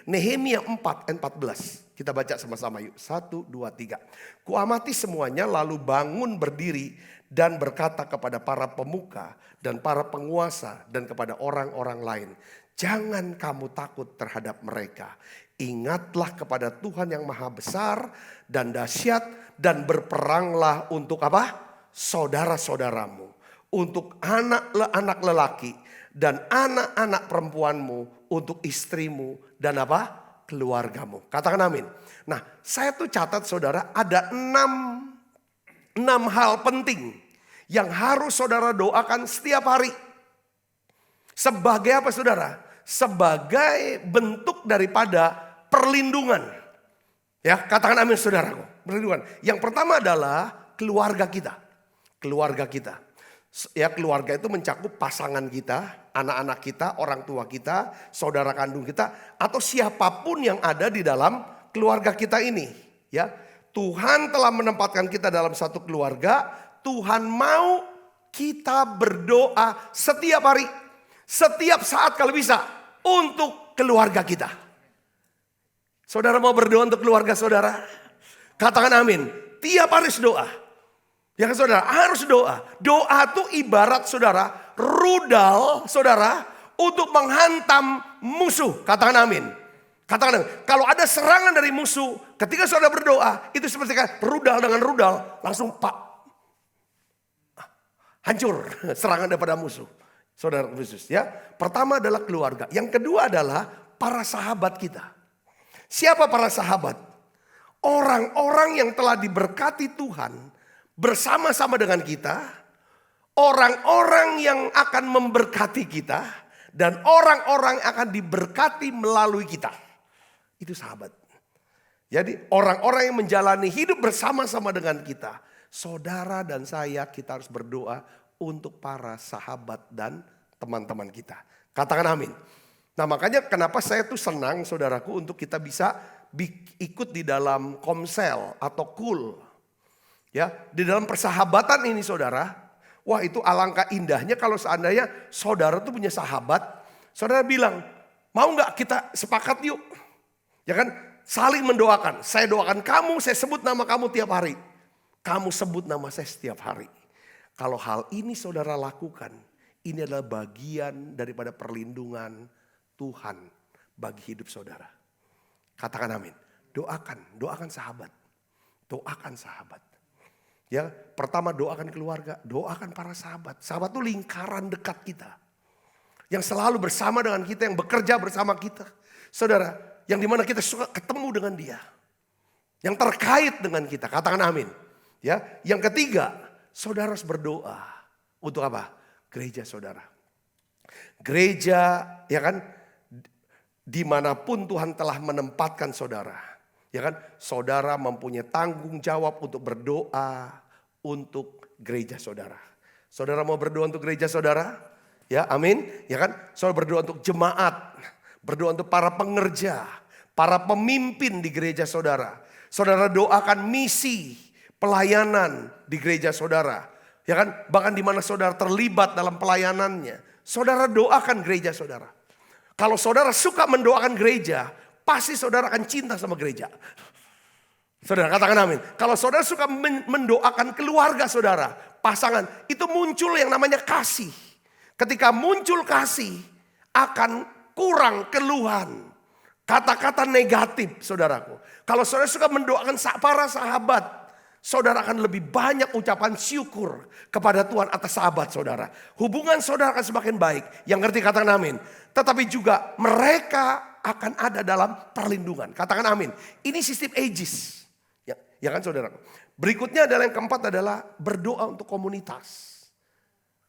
Nehemia 4:14. Kita baca sama-sama yuk. 1, 2, 3. Kuamati semuanya lalu bangun berdiri dan berkata kepada para pemuka dan para penguasa dan kepada orang-orang lain. Jangan kamu takut terhadap mereka. Ingatlah kepada Tuhan yang maha besar dan dahsyat dan berperanglah untuk apa? Saudara-saudaramu. Untuk anak-anak lelaki dan anak-anak perempuanmu. Untuk istrimu dan apa? Keluargamu. Katakan amin. Nah, saya tuh catat saudara ada 6 hal penting yang harus saudara doakan setiap hari. Sebagai apa saudara? Sebagai bentuk daripada perlindungan. Ya, katakan amin saudaraku. Perlindungan. Yang pertama adalah keluarga kita. Keluarga kita. Ya, keluarga itu mencakup pasangan kita, anak-anak kita, orang tua kita, saudara kandung kita, atau siapapun yang ada di dalam keluarga kita ini. Ya, Tuhan telah menempatkan kita dalam satu keluarga. Tuhan mau kita berdoa setiap hari, setiap saat kalau bisa untuk keluarga kita. Saudara mau berdoa untuk keluarga saudara? Katakan amin. Tiap hari doa. Ya kan saudara, harus doa. Doa itu ibarat saudara, rudal saudara untuk menghantam musuh. Katakan amin. Katakan amin. Kalau ada serangan dari musuh, ketika saudara berdoa, itu seperti rudal dengan rudal, langsung hancur serangan daripada musuh. Saudara Kristus ya. Pertama adalah keluarga. Yang kedua adalah para sahabat kita. Siapa para sahabat? Orang-orang yang telah diberkati Tuhan bersama-sama dengan kita, orang-orang yang akan memberkati kita, dan orang-orang yang akan diberkati melalui kita. Itu sahabat. Jadi orang-orang yang menjalani hidup bersama-sama dengan kita. Saudara dan saya, kita harus berdoa untuk para sahabat dan teman-teman kita. Katakan amin. Nah makanya kenapa saya tuh senang saudaraku untuk kita bisa ikut di dalam komsel atau KUL. Ya, di dalam persahabatan ini saudara, wah itu alangkah indahnya kalau seandainya saudara tuh punya sahabat, saudara bilang, mau gak kita sepakat yuk? Ya kan, saling mendoakan. Saya doakan kamu, saya sebut nama kamu tiap hari. Kamu sebut nama saya setiap hari. Kalau hal ini saudara lakukan, ini adalah bagian daripada perlindungan Tuhan bagi hidup saudara. Katakan amin. Doakan sahabat. Doakan sahabat. Ya, pertama doakan keluarga, doakan para sahabat. Sahabat itu lingkaran dekat kita. Yang selalu bersama dengan kita, yang bekerja bersama kita. Saudara, yang dimana kita suka ketemu dengan dia. Yang terkait dengan kita, katakan amin. Ya, yang ketiga, saudara harus berdoa. Untuk apa? Gereja saudara. Gereja, ya kan, dimanapun Tuhan telah menempatkan saudara. Ya kan, saudara mempunyai tanggung jawab untuk berdoa untuk gereja saudara. Saudara mau berdoa untuk gereja saudara? Ya, amin. Ya kan, saudara berdoa untuk jemaat, berdoa untuk para pengerja, para pemimpin di gereja saudara. Saudara doakan misi pelayanan di gereja saudara. Ya kan, bahkan di mana saudara terlibat dalam pelayanannya. Saudara doakan gereja saudara. Kalau saudara suka mendoakan gereja, pasti saudara akan cinta sama gereja. Saudara katakan amin. Kalau saudara suka mendoakan keluarga saudara, pasangan, itu muncul yang namanya kasih. Ketika muncul kasih, akan kurang keluhan. Kata-kata negatif, saudaraku. Kalau saudara suka mendoakan para sahabat, saudara akan lebih banyak ucapan syukur kepada Tuhan atas sahabat saudara. Hubungan saudara akan semakin baik. Yang ngerti katakan amin. Tetapi juga mereka akan ada dalam perlindungan. Katakan amin. Ini sistem aegis. Ya kan saudara. Berikutnya adalah yang keempat adalah berdoa untuk komunitas.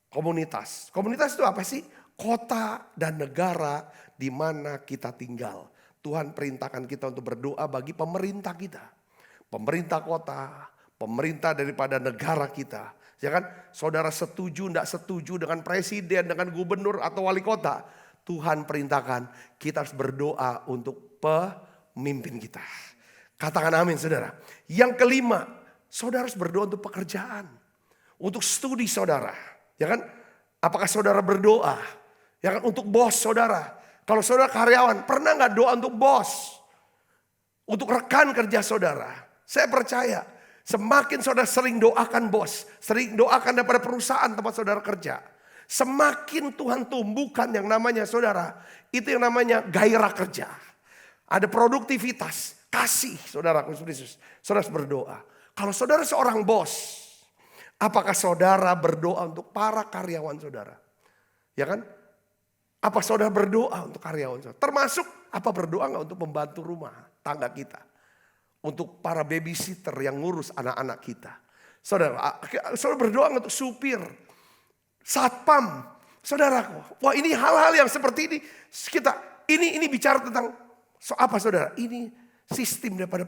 Komunitas. Komunitas itu apa sih? Kota dan negara di mana kita tinggal. Tuhan perintahkan kita untuk berdoa bagi pemerintah kita. Pemerintah kota, pemerintah daripada negara kita. Ya kan? Saudara setuju enggak setuju dengan presiden, dengan gubernur atau wali kota. Tuhan perintahkan kita harus berdoa untuk pemimpin kita. Katakan amin saudara. Yang kelima, saudara harus berdoa untuk pekerjaan. Untuk studi saudara. Ya kan? Apakah saudara berdoa? Ya kan? Untuk bos saudara. Kalau saudara karyawan, pernah nggak doa untuk bos? Untuk rekan kerja saudara. Saya percaya, semakin saudara sering doakan bos, sering doakan daripada perusahaan tempat saudara kerja, semakin Tuhan tumbuhkan yang namanya saudara, itu yang namanya gairah kerja. Ada produktivitas, kasih saudara Yesus. Saudara harus berdoa. Kalau saudara seorang bos, apakah saudara berdoa untuk para karyawan saudara? Ya kan? Apa saudara berdoa untuk karyawan saudara? Termasuk apa berdoa nggak untuk pembantu rumah tangga kita? Untuk para babysitter yang ngurus anak-anak kita. Saudara berdoa nggak untuk supir, satpam, saudaraku. Wah ini hal-hal yang seperti ini ini bicara tentang apa saudara? Ini sistem daripada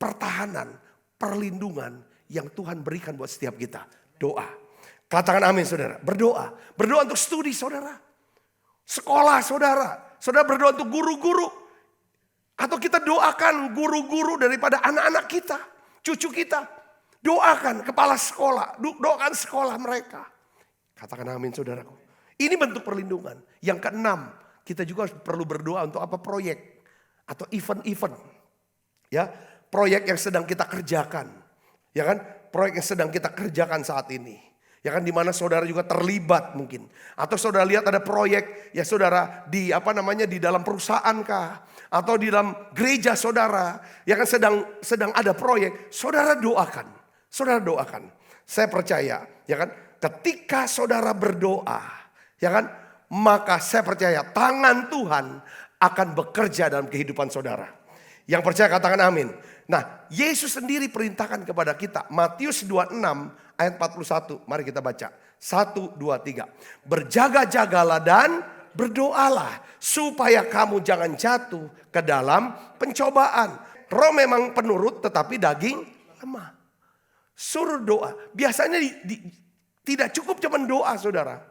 pertahanan, perlindungan yang Tuhan berikan buat setiap kita. Doa. Katakan amin saudara. Berdoa. Berdoa untuk studi saudara. Sekolah saudara. Saudara berdoa untuk guru-guru. Atau kita doakan guru-guru daripada anak-anak kita. Cucu kita. Doakan kepala sekolah. Doakan sekolah mereka. Katakan amin saudaraku. Ini bentuk perlindungan. Yang keenam. Kita juga perlu berdoa untuk apa? Proyek. Atau event-event. Ya, proyek yang sedang kita kerjakan. Ya kan? Proyek yang sedang kita kerjakan saat ini. Ya kan, di mana saudara juga terlibat mungkin. Atau saudara lihat ada proyek ya saudara di di dalam perusahaan kah? Atau di dalam gereja saudara. Ya kan sedang ada proyek. Saudara doakan. Saudara doakan. Saya percaya ya kan, ketika saudara berdoa ya kan, maka saya percaya tangan Tuhan akan bekerja dalam kehidupan saudara. Yang percaya katakan amin. Nah, Yesus sendiri perintahkan kepada kita. Matius 26 ayat 41. Mari kita baca. 1, 2, 3. Berjaga-jagalah dan berdoalah. Supaya kamu jangan jatuh ke dalam pencobaan. Roh memang penurut tetapi daging lemah. Suruh doa. Biasanya tidak cukup cuma doa saudara.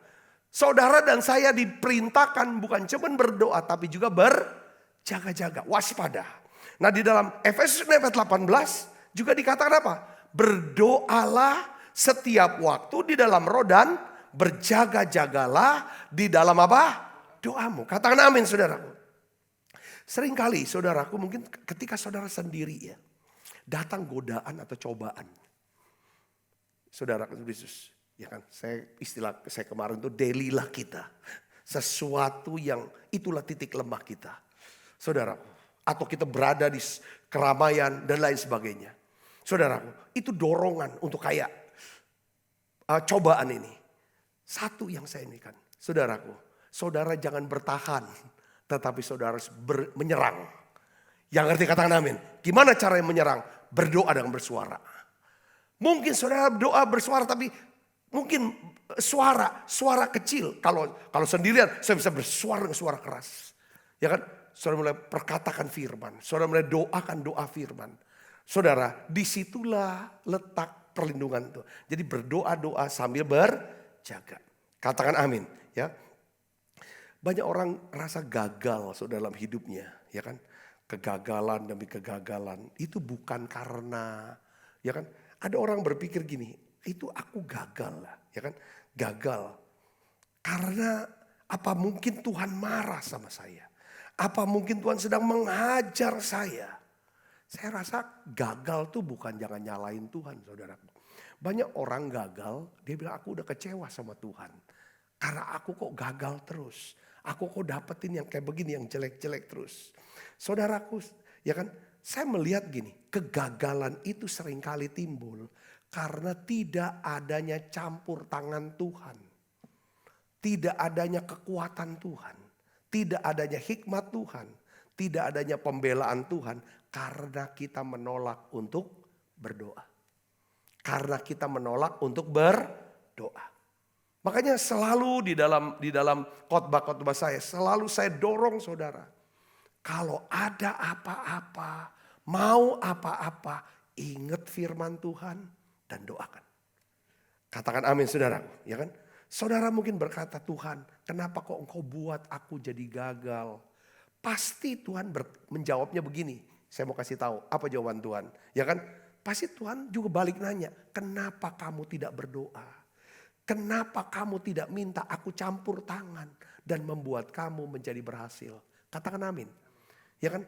Saudara dan saya diperintahkan bukan cuma berdoa tapi juga berjaga-jaga. Waspada. Nah di dalam Efesus 18 juga dikatakan apa? Berdoalah setiap waktu di dalam roh dan berjaga-jagalah di dalam apa? Doamu. Katakan amin saudaraku. Seringkali saudaraku mungkin ketika saudara sendiri ya. Datang godaan atau cobaan. Saudara Yesus. Ya kan, saya kemarin tuh delilah kita. Sesuatu yang itulah titik lemah kita. Saudaraku. Atau kita berada di keramaian dan lain sebagainya. Saudaraku, itu dorongan untuk kayak cobaan ini. Satu yang saya ini kan, saudaraku, saudara jangan bertahan, tetapi saudara harus menyerang. Yang ngerti katakan amin. Gimana caranya menyerang? Berdoa dengan bersuara. Mungkin saudara doa bersuara tapi mungkin suara kecil. Kalau sendirian saya bisa bersuara dengan suara keras. Ya kan? Saudara mulai perkatakan firman. Saudara mulai doakan doa firman. Saudara, disitulah letak perlindungan itu. Jadi berdoa-doa sambil berjaga. Katakan amin. Ya. Banyak orang rasa gagal saudara dalam hidupnya. Ya kan? Kegagalan demi kegagalan. Itu bukan karena. Ya kan? Ada orang berpikir gini. Itu aku gagal lah. Ya kan? Gagal. Karena apa mungkin Tuhan marah sama saya. Apa mungkin Tuhan sedang menghajar saya? Saya rasa gagal tuh bukan jangan nyalain Tuhan saudaraku. Banyak orang gagal, dia bilang aku udah kecewa sama Tuhan. Karena aku kok gagal terus. Aku kok dapetin yang kayak begini, yang jelek-jelek terus. Saudaraku, ya kan, saya melihat gini, kegagalan itu seringkali timbul karena tidak adanya campur tangan Tuhan. Tidak adanya kekuatan Tuhan. Tidak adanya hikmat Tuhan. Tidak adanya pembelaan Tuhan. Karena kita menolak untuk berdoa. Karena kita menolak untuk berdoa. Makanya selalu di dalam khotbah-khotbah saya, selalu saya dorong saudara. Kalau ada apa-apa, mau apa-apa, ingat firman Tuhan dan doakan. Katakan amin saudaraku, ya kan? Saudara mungkin berkata, Tuhan kenapa kok engkau buat aku jadi gagal? Pasti Tuhan menjawabnya begini. Saya mau kasih tahu apa jawaban Tuhan. Ya kan? Pasti Tuhan juga balik nanya. Kenapa kamu tidak berdoa? Kenapa kamu tidak minta aku campur tangan dan membuat kamu menjadi berhasil? Katakan amin. Ya kan?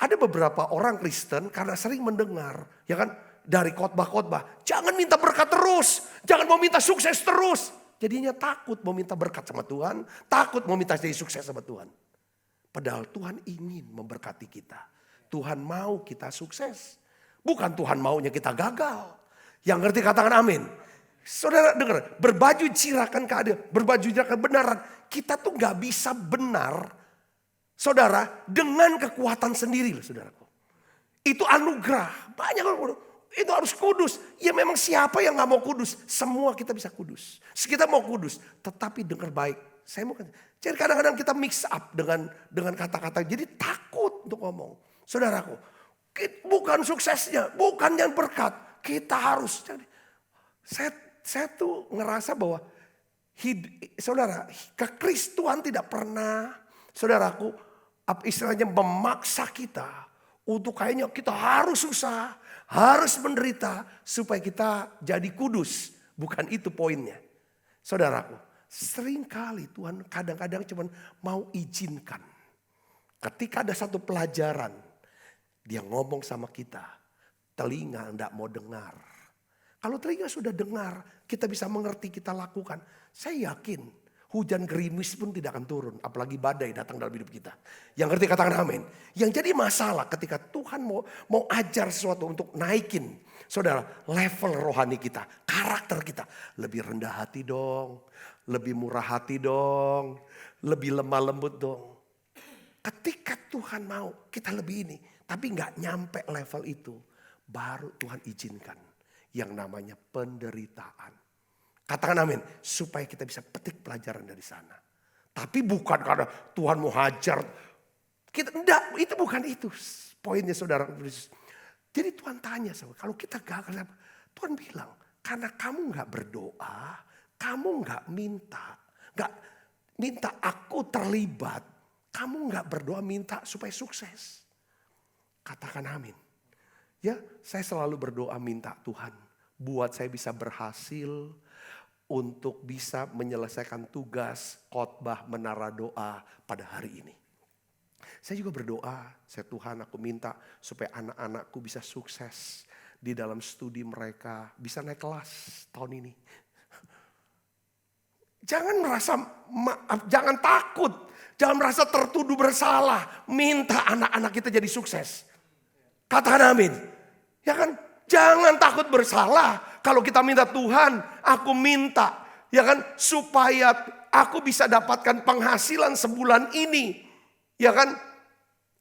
Ada beberapa orang Kristen karena sering mendengar. Ya kan? Dari khotbah-khotbah. Jangan minta berkat terus. Jangan mau minta sukses terus. Jadinya takut mau minta berkat sama Tuhan. Takut mau minta jadi sukses sama Tuhan. Padahal Tuhan ingin memberkati kita. Tuhan mau kita sukses. Bukan Tuhan maunya kita gagal. Yang ngerti katakan amin. Saudara dengar, berbaju cirakan keadilan, berbaju cirakan kebenaran. Kita tuh gak bisa benar, saudara, dengan kekuatan sendiri loh saudaraku. Itu anugerah. Banyak orang itu harus kudus. Ya memang siapa yang gak mau kudus? Semua kita bisa kudus. Kita mau kudus, tetapi dengar baik. Saya mau jadi kadang-kadang kita mix up dengan kata-kata. Jadi takut untuk ngomong. Saudaraku, bukan suksesnya, bukan yang berkat. Kita harus jadi. Saya tuh ngerasa bahwa saudara, kekristuan tidak pernah, saudaraku, istilahnya memaksa kita untuk kayaknya kita harus susah, harus menderita supaya kita jadi kudus. Bukan itu poinnya. Saudaraku, seringkali Tuhan kadang-kadang cuma mau izinkan. Ketika ada satu pelajaran, dia ngomong sama kita, telinga enggak mau dengar. Kalau telinga sudah dengar, kita bisa mengerti, kita lakukan. Saya yakin hujan gerimis pun tidak akan turun. Apalagi badai datang dalam hidup kita. Yang ngerti katakan amin. Yang jadi masalah ketika Tuhan mau ajar sesuatu untuk naikin. Saudara, level rohani kita, karakter kita. Lebih rendah hati dong. Lebih murah hati dong. Lebih lemah lembut dong. Ketika Tuhan mau kita lebih ini. Tapi gak nyampe level itu. Baru Tuhan izinkan. Yang namanya penderitaan. Katakan amin. Supaya kita bisa petik pelajaran dari sana. Tapi bukan karena Tuhan mau hajar. Enggak, itu bukan itu. Poinnya saudara. Jadi Tuhan tanya sama, kalau kita gagal. Tuhan bilang, karena kamu gak berdoa. Kamu gak minta. Gak minta aku terlibat. Kamu gak berdoa minta supaya sukses. Katakan amin. Ya, saya selalu berdoa minta Tuhan buat saya bisa berhasil untuk bisa menyelesaikan tugas khotbah menara doa pada hari ini. Saya juga berdoa, Tuhan aku minta supaya anak-anakku bisa sukses di dalam studi mereka, bisa naik kelas tahun ini. Jangan merasa jangan takut, jangan merasa tertuduh bersalah, minta anak-anak kita jadi sukses. Katakan amin. Ya kan? Jangan takut bersalah. Kalau kita minta Tuhan, aku minta. Ya kan? Supaya aku bisa dapatkan penghasilan sebulan ini. Ya kan?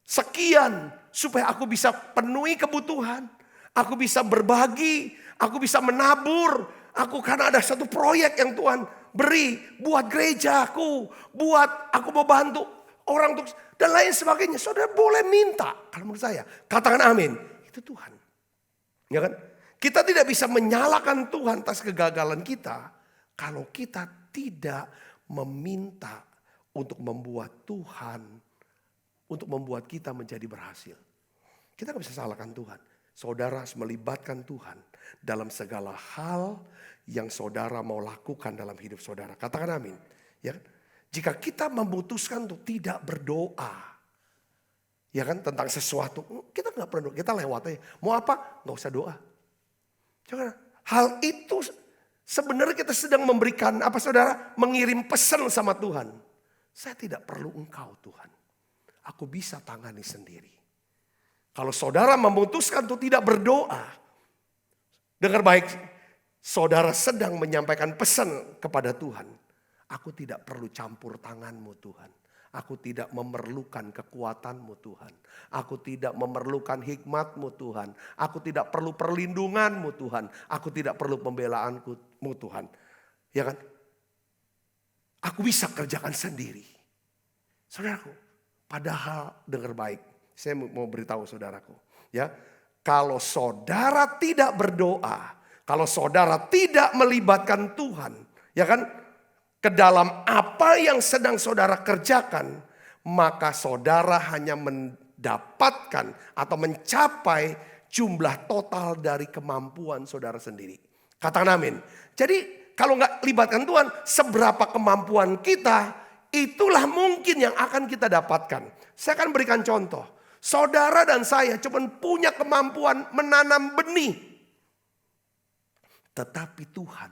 Sekian. Supaya aku bisa penuhi kebutuhan. Aku bisa berbagi. Aku bisa menabur. Karena ada satu proyek yang Tuhan beri. Buat gerejaku. Buat aku mau bantu orang untuk dan lain sebagainya. Saudara boleh minta. Kalau menurut saya, katakan amin. Itu Tuhan. Ya kan? Kita tidak bisa menyalahkan Tuhan atas kegagalan kita. Kalau kita tidak meminta untuk membuat Tuhan. Untuk membuat kita menjadi berhasil. Kita gak bisa salahkan Tuhan. Saudara harus melibatkan Tuhan. Dalam segala hal yang saudara mau lakukan dalam hidup saudara. Katakan amin. Ya kan? Jika kita memutuskan untuk tidak berdoa. Ya kan, tentang sesuatu. Kita gak perlu doa, kita lewat aja. Mau apa? Gak usah doa. Jangan. Hal itu sebenarnya kita sedang memberikan, saudara? Mengirim pesan sama Tuhan. Saya tidak perlu Engkau Tuhan. Aku bisa tangani sendiri. Kalau saudara memutuskan untuk tidak berdoa, dengar baik, saudara sedang menyampaikan pesan kepada Tuhan. Aku tidak perlu campur tanganmu Tuhan. Aku tidak memerlukan kekuatanmu Tuhan. Aku tidak memerlukan hikmatmu Tuhan. Aku tidak perlu perlindunganmu Tuhan. Aku tidak perlu pembelaanmu Tuhan. Ya kan? Aku bisa kerjakan sendiri. Saudaraku, padahal dengar baik. Saya mau beritahu saudaraku. Ya, kalau saudara tidak berdoa, kalau saudara tidak melibatkan Tuhan, ya kan? Ke dalam apa yang sedang saudara kerjakan, maka saudara hanya mendapatkan atau mencapai jumlah total dari kemampuan saudara sendiri. Katakan amin. Jadi kalau nggak libatkan Tuhan, seberapa kemampuan kita, itulah mungkin yang akan kita dapatkan. Saya akan berikan contoh. Saudara dan saya cuma punya kemampuan menanam benih. Tetapi Tuhan,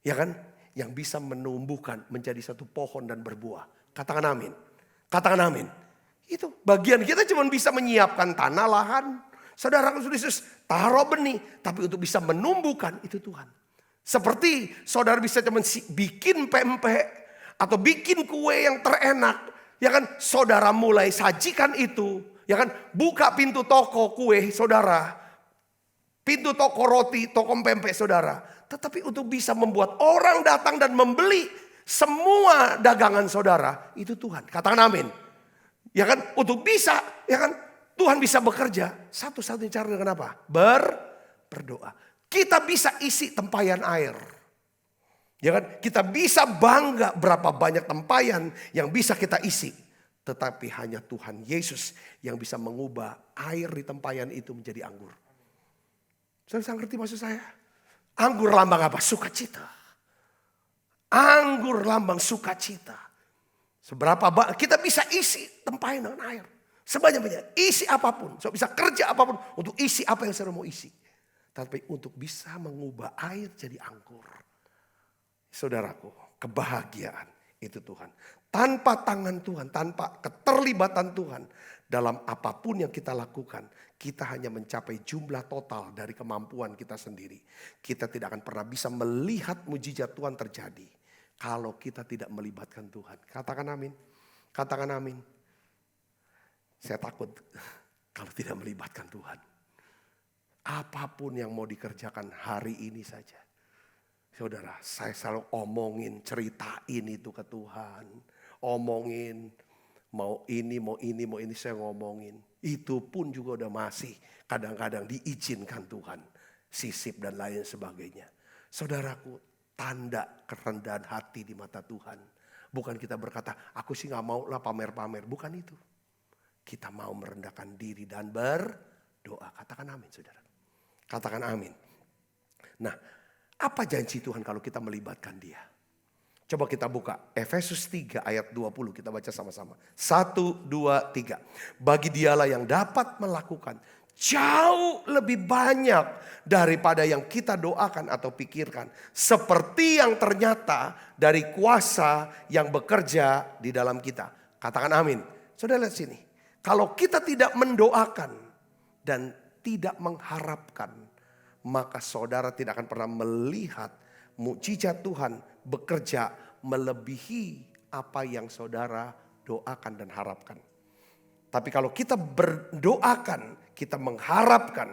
ya kan, yang bisa menumbuhkan menjadi satu pohon dan berbuah. Katakan amin. Katakan amin. Itu bagian kita cuma bisa menyiapkan tanah, lahan. Saudara Yesus taruh benih. Tapi untuk bisa menumbuhkan itu Tuhan. Seperti saudara bisa cuma bikin pempek atau bikin kue yang terenak. Ya kan, saudara mulai sajikan itu. Ya kan, buka pintu toko kue saudara. Pintu toko roti, toko pempek saudara. Tetapi untuk bisa membuat orang datang dan membeli semua dagangan saudara, itu Tuhan. Katakan amin. Ya kan, untuk bisa, ya kan, Tuhan bisa bekerja. Satu-satunya cara dengan apa? Berdoa. Kita bisa isi tempayan air. Ya kan, kita bisa bangga berapa banyak tempayan yang bisa kita isi. Tetapi hanya Tuhan Yesus yang bisa mengubah air di tempayan itu menjadi anggur. Saya ngerti maksud saya? Anggur lambang apa? Sukacita. Anggur lambang sukacita. Seberapa kita bisa isi tempayan dengan air. Sebanyak-banyak. Isi apapun. So bisa kerja apapun. Untuk isi apa yang saya mau isi. Tapi untuk bisa mengubah air jadi anggur. Saudaraku, kebahagiaan itu Tuhan. Tanpa tangan Tuhan, tanpa keterlibatan Tuhan. Dalam apapun yang kita lakukan, kita hanya mencapai jumlah total dari kemampuan kita sendiri. Kita tidak akan pernah bisa melihat mujizat Tuhan terjadi kalau kita tidak melibatkan Tuhan. Katakan amin. Katakan amin. Saya takut kalau tidak melibatkan Tuhan. Apapun yang mau dikerjakan hari ini saja. Saudara, saya selalu omongin, ceritain itu ke Tuhan. Omongin. Mau ini saya ngomongin. Itu pun juga udah masih kadang-kadang diizinkan Tuhan. Sisip dan lain sebagainya. Saudaraku, tanda kerendahan hati di mata Tuhan. Bukan kita berkata, aku sih gak mau lah pamer-pamer. Bukan itu. Kita mau merendahkan diri dan berdoa. Katakan amin saudara. Katakan amin. Nah, apa janji Tuhan kalau kita melibatkan dia? Coba kita buka Efesus 3 ayat 20, kita baca sama-sama. 1, 2, 3. Bagi dialah yang dapat melakukan jauh lebih banyak daripada yang kita doakan atau pikirkan. Seperti yang ternyata dari kuasa yang bekerja di dalam kita. Katakan amin. Saudara lihat sini. Kalau kita tidak mendoakan dan tidak mengharapkan, maka saudara tidak akan pernah melihat mukjizat Tuhan bekerja melebihi apa yang saudara doakan dan harapkan. Tapi kalau kita berdoakan, kita mengharapkan,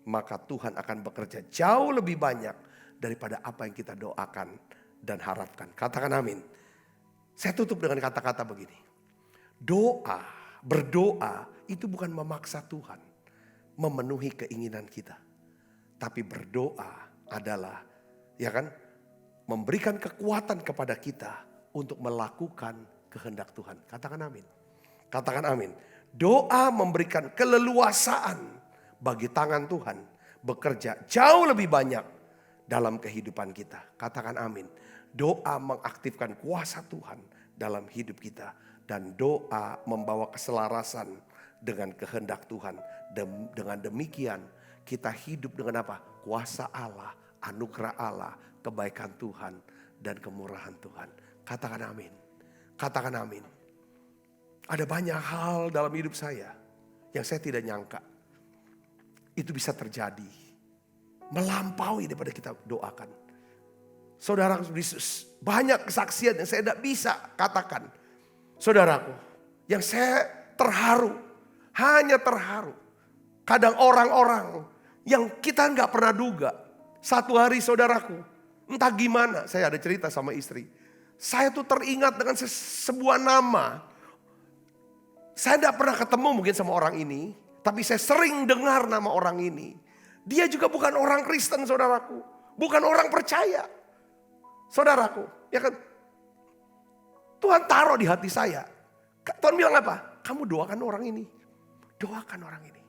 maka Tuhan akan bekerja jauh lebih banyak daripada apa yang kita doakan dan harapkan. Katakan amin. Saya tutup dengan kata-kata begini. Berdoa itu bukan memaksa Tuhan memenuhi keinginan kita. Tapi berdoa adalah, ya kan, memberikan kekuatan kepada kita untuk melakukan kehendak Tuhan. Katakan amin. Katakan amin. Doa memberikan keleluasaan bagi tangan Tuhan bekerja jauh lebih banyak dalam kehidupan kita. Katakan amin. Doa mengaktifkan kuasa Tuhan dalam hidup kita. Dan doa membawa keselarasan dengan kehendak Tuhan. Dengan demikian kita hidup dengan apa? Kuasa Allah, anugerah Allah, kebaikan Tuhan, dan kemurahan Tuhan. Katakan amin. Katakan amin. Ada banyak hal dalam hidup saya yang saya tidak nyangka itu bisa terjadi. Melampaui daripada kita doakan. Saudara Yesus, banyak kesaksian yang saya tidak bisa katakan. Saudaraku, yang saya terharu, hanya terharu. Kadang orang-orang yang kita nggak pernah duga. Satu hari saudaraku, entah gimana, saya ada cerita sama istri. Saya tuh teringat dengan sebuah nama. Saya tidak pernah ketemu mungkin sama orang ini. Tapi saya sering dengar nama orang ini. Dia juga bukan orang Kristen saudaraku. Bukan orang percaya. Saudaraku, ya kan? Tuhan taruh di hati saya. Tuhan bilang apa? Kamu doakan orang ini. Doakan orang ini.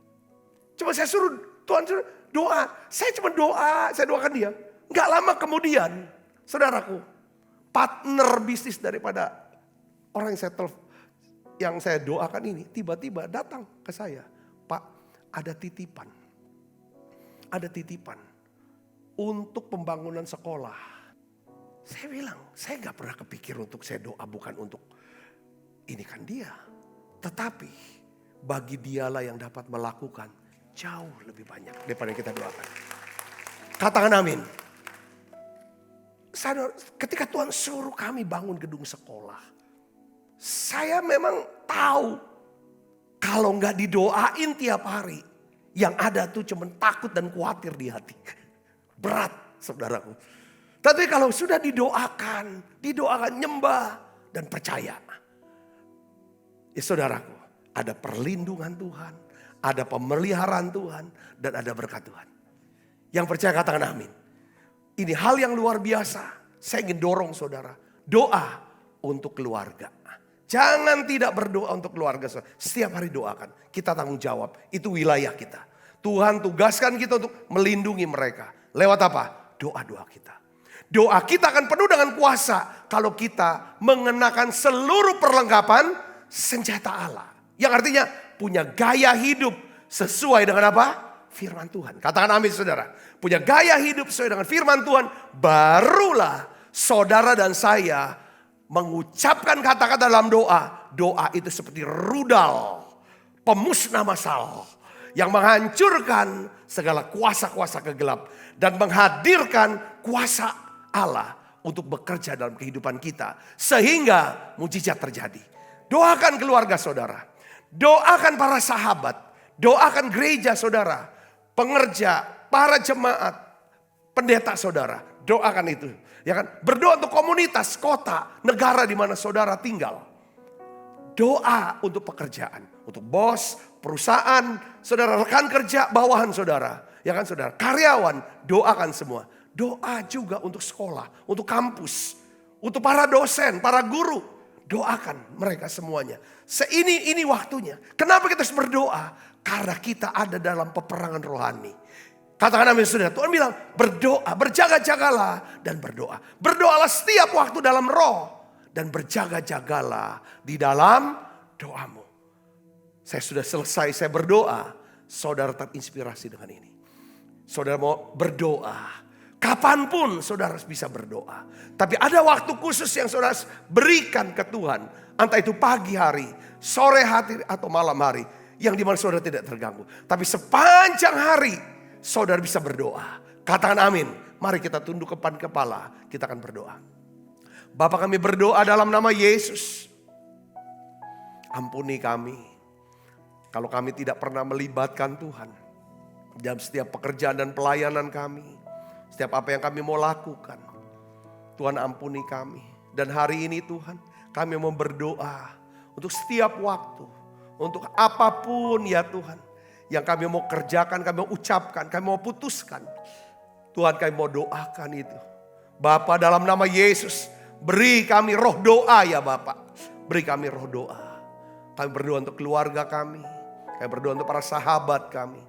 Coba saya suruh, Tuhan suruh doa. Saya cuma doa, saya doakan dia. Gak lama kemudian, saudaraku, partner bisnis daripada orang yang saya doakan ini tiba-tiba datang ke saya. Pak, ada titipan. Ada titipan untuk pembangunan sekolah. Saya bilang, saya gak pernah kepikir untuk saya doa bukan untuk ini kan dia. Tetapi bagi dialah yang dapat melakukan jauh lebih banyak daripada yang kita doakan. Katakan amin. Ketika Tuhan suruh kami bangun gedung sekolah. Saya memang tahu kalau nggak didoain tiap hari, yang ada tuh cuma takut dan khawatir di hati. Berat saudaraku. Tapi kalau sudah didoakan nyembah dan percaya. Ya saudaraku, ada perlindungan Tuhan, ada pemeliharaan Tuhan, dan ada berkat Tuhan. Yang percaya katakan amin. Ini hal yang luar biasa. Saya ingin dorong saudara, doa untuk keluarga. Jangan tidak berdoa untuk keluarga. Setiap hari doakan. Kita tanggung jawab. Itu wilayah kita. Tuhan tugaskan kita untuk melindungi mereka. Lewat apa? Doa-doa kita. Doa kita akan penuh dengan kuasa. Kalau kita mengenakan seluruh perlengkapan senjata Allah. Yang artinya punya gaya hidup sesuai dengan apa? Firman Tuhan. Katakan amin saudara. Punya gaya hidup sesuai dengan firman Tuhan. Barulah saudara dan saya mengucapkan kata-kata dalam doa. Doa itu seperti rudal pemusnah massal yang menghancurkan segala kuasa-kuasa kegelap dan menghadirkan kuasa Allah untuk bekerja dalam kehidupan kita sehingga mujizat terjadi. Doakan keluarga saudara, doakan para sahabat, doakan gereja saudara, pengerja, para jemaat, pendeta saudara, doakan itu. Ya kan? Berdoa untuk komunitas, kota, negara di mana saudara tinggal. Doa untuk pekerjaan, untuk bos, perusahaan, saudara, rekan kerja, bawahan saudara. Ya kan saudara, karyawan, doakan semua. Doa juga untuk sekolah, untuk kampus, untuk para dosen, para guru. Doakan mereka semuanya. Ini waktunya. Kenapa kita harus berdoa? Karena kita ada dalam peperangan rohani. Katakan amin saudara. Tuhan bilang berdoa, berjaga-jagalah dan berdoa. Berdoalah setiap waktu dalam roh. Dan berjaga-jagalah di dalam doamu. Saya sudah selesai, saya berdoa. Saudara terinspirasi dengan ini. Saudara mau berdoa. Kapanpun saudara bisa berdoa. Tapi ada waktu khusus yang saudara berikan ke Tuhan. Entah itu pagi hari, sore hari atau malam hari. Yang dimana saudara tidak terganggu. Tapi sepanjang hari saudara bisa berdoa. Katakan amin. Mari kita tunduk kepala. Kita akan berdoa. Bapa kami berdoa dalam nama Yesus. Ampuni kami. Kalau kami tidak pernah melibatkan Tuhan. Dalam setiap pekerjaan dan pelayanan kami. Setiap apa yang kami mau lakukan. Tuhan ampuni kami. Dan hari ini Tuhan kami mau berdoa. Untuk setiap waktu. Untuk apapun ya Tuhan. Yang kami mau kerjakan, kami mau ucapkan, kami mau putuskan. Tuhan kami mau doakan itu. Bapa dalam nama Yesus, beri kami roh doa ya Bapak. Beri kami roh doa. Kami berdoa untuk keluarga kami. Kami berdoa untuk para sahabat kami.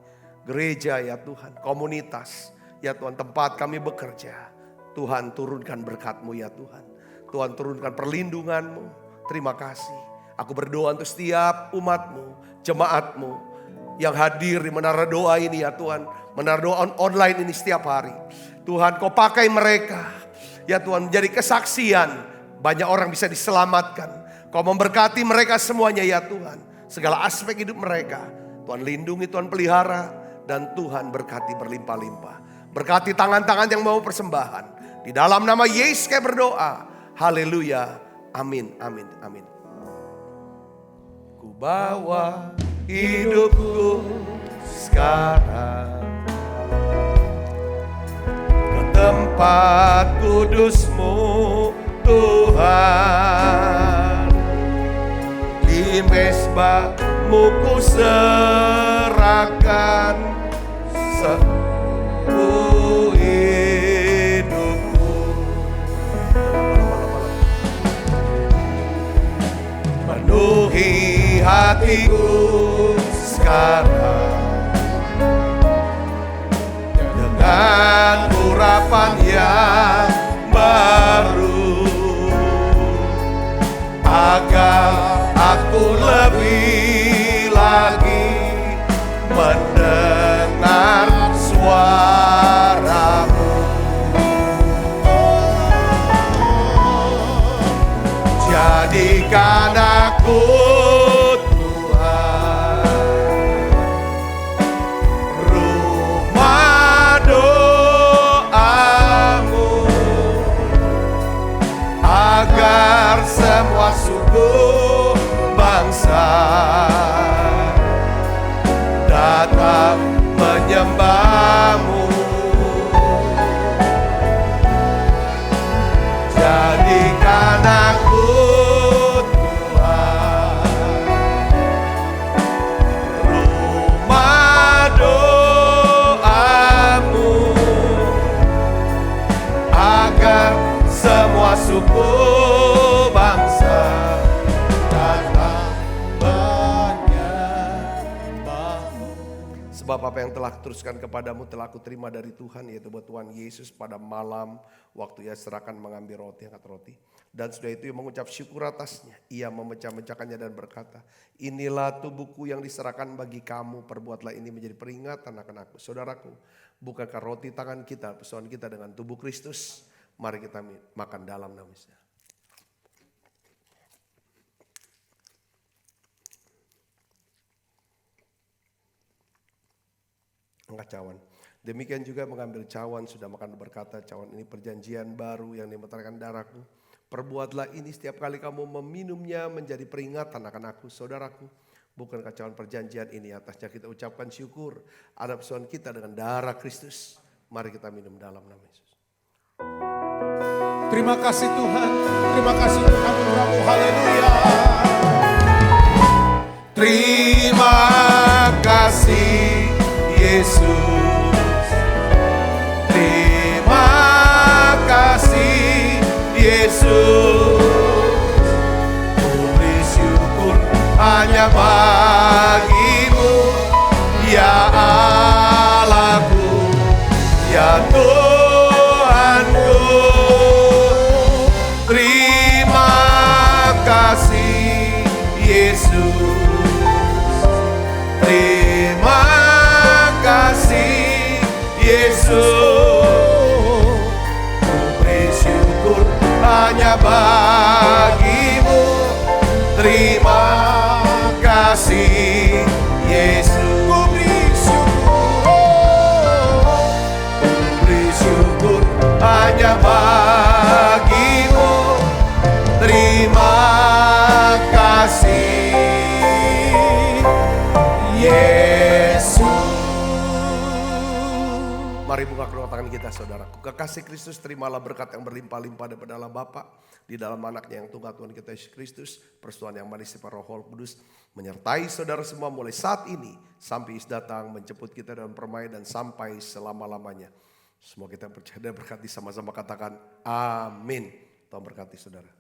Gereja ya Tuhan, komunitas. Ya Tuhan tempat kami bekerja. Tuhan turunkan berkat-Mu ya Tuhan. Tuhan turunkan perlindungan-Mu. Terima kasih. Aku berdoa untuk setiap umat-Mu, jemaat-Mu. Yang hadir di menara doa ini ya Tuhan. Menara doa online ini setiap hari. Tuhan kau pakai mereka. Ya Tuhan menjadi kesaksian. Banyak orang bisa diselamatkan. Kau memberkati mereka semuanya ya Tuhan. Segala aspek hidup mereka. Tuhan lindungi, Tuhan pelihara. Dan Tuhan berkati berlimpah-limpah. Berkati tangan-tangan yang mau persembahan. Di dalam nama Yesus kami berdoa. Haleluya. Amin, amin, amin. Ku bawa hidupku sekarang ke tempat kudus-Mu Tuhan. Di mezbah-Mu ku serahkan seluruh hidupku. Penuhi hatiku sekarang dengan urapan yang baru, agar aku lebih lagi mendengar suara-Mu. Jadikan aku Tuhan rumah doa-Mu, agar semua suku bangsa datang menyembah-Mu. Jadikan aku Tuhan rumah doa-Mu, agar semua suku bangsa datang menyembah-Mu. Sebab apa yang telah kuteruskan kepadamu telah aku terima dari Tuhan, yaitu buat Tuhan Yesus pada malam waktu ia serahkan mengambil roti, angkat roti. Dan sudah itu ia mengucap syukur atasnya. Ia memecah-mecahkannya dan berkata, inilah tubuhku yang diserahkan bagi kamu, perbuatlah ini menjadi peringatan akan aku. Saudaraku, bukankah roti tangan kita, persoalan kita dengan tubuh Kristus? Mari kita makan dalam nama Yesus. Angkat cawan. Demikian juga mengambil cawan, sudah makan berkata, cawan ini perjanjian baru yang dimeteraikan darahku. Perbuatlah ini setiap kali kamu meminumnya menjadi peringatan akan aku. Saudaraku, bukankah cawan perjanjian ini atasnya kita ucapkan syukur ada persoalan kita dengan darah Kristus. Mari kita minum dalam nama Yesus. Terima kasih Tuhan, terima kasih untuk anugerah-Mu, haleluya. Terima kasih Yesus, terima kasih Yesus. Ku beri syukur hanya bagi-Mu, ya Allahku, ya Tuhanku. Terima kasih Yesus, terima kasih Yesus. Ku beri syukur hanya bagi-Mu. Terima kasih Yesus. Ku beri syukur, ku beri syukur hanya bagi-Mu. Terima kasih Yesus. Mari buka kedua tangan kita saudaraku. Kekasih Kristus, terimalah berkat yang berlimpah-limpah daripada Allah Bapa, di dalam anaknya yang tunggal Tuhan kita Yesus Kristus, persekutuan yang manis sifat Roh Kudus menyertai saudara semua mulai saat ini sampai Yesus datang menjemput kita dalam permainan dan sampai selama-lamanya. Semua kita percaya dan berkati sama-sama katakan amin. Tuhan berkati saudara.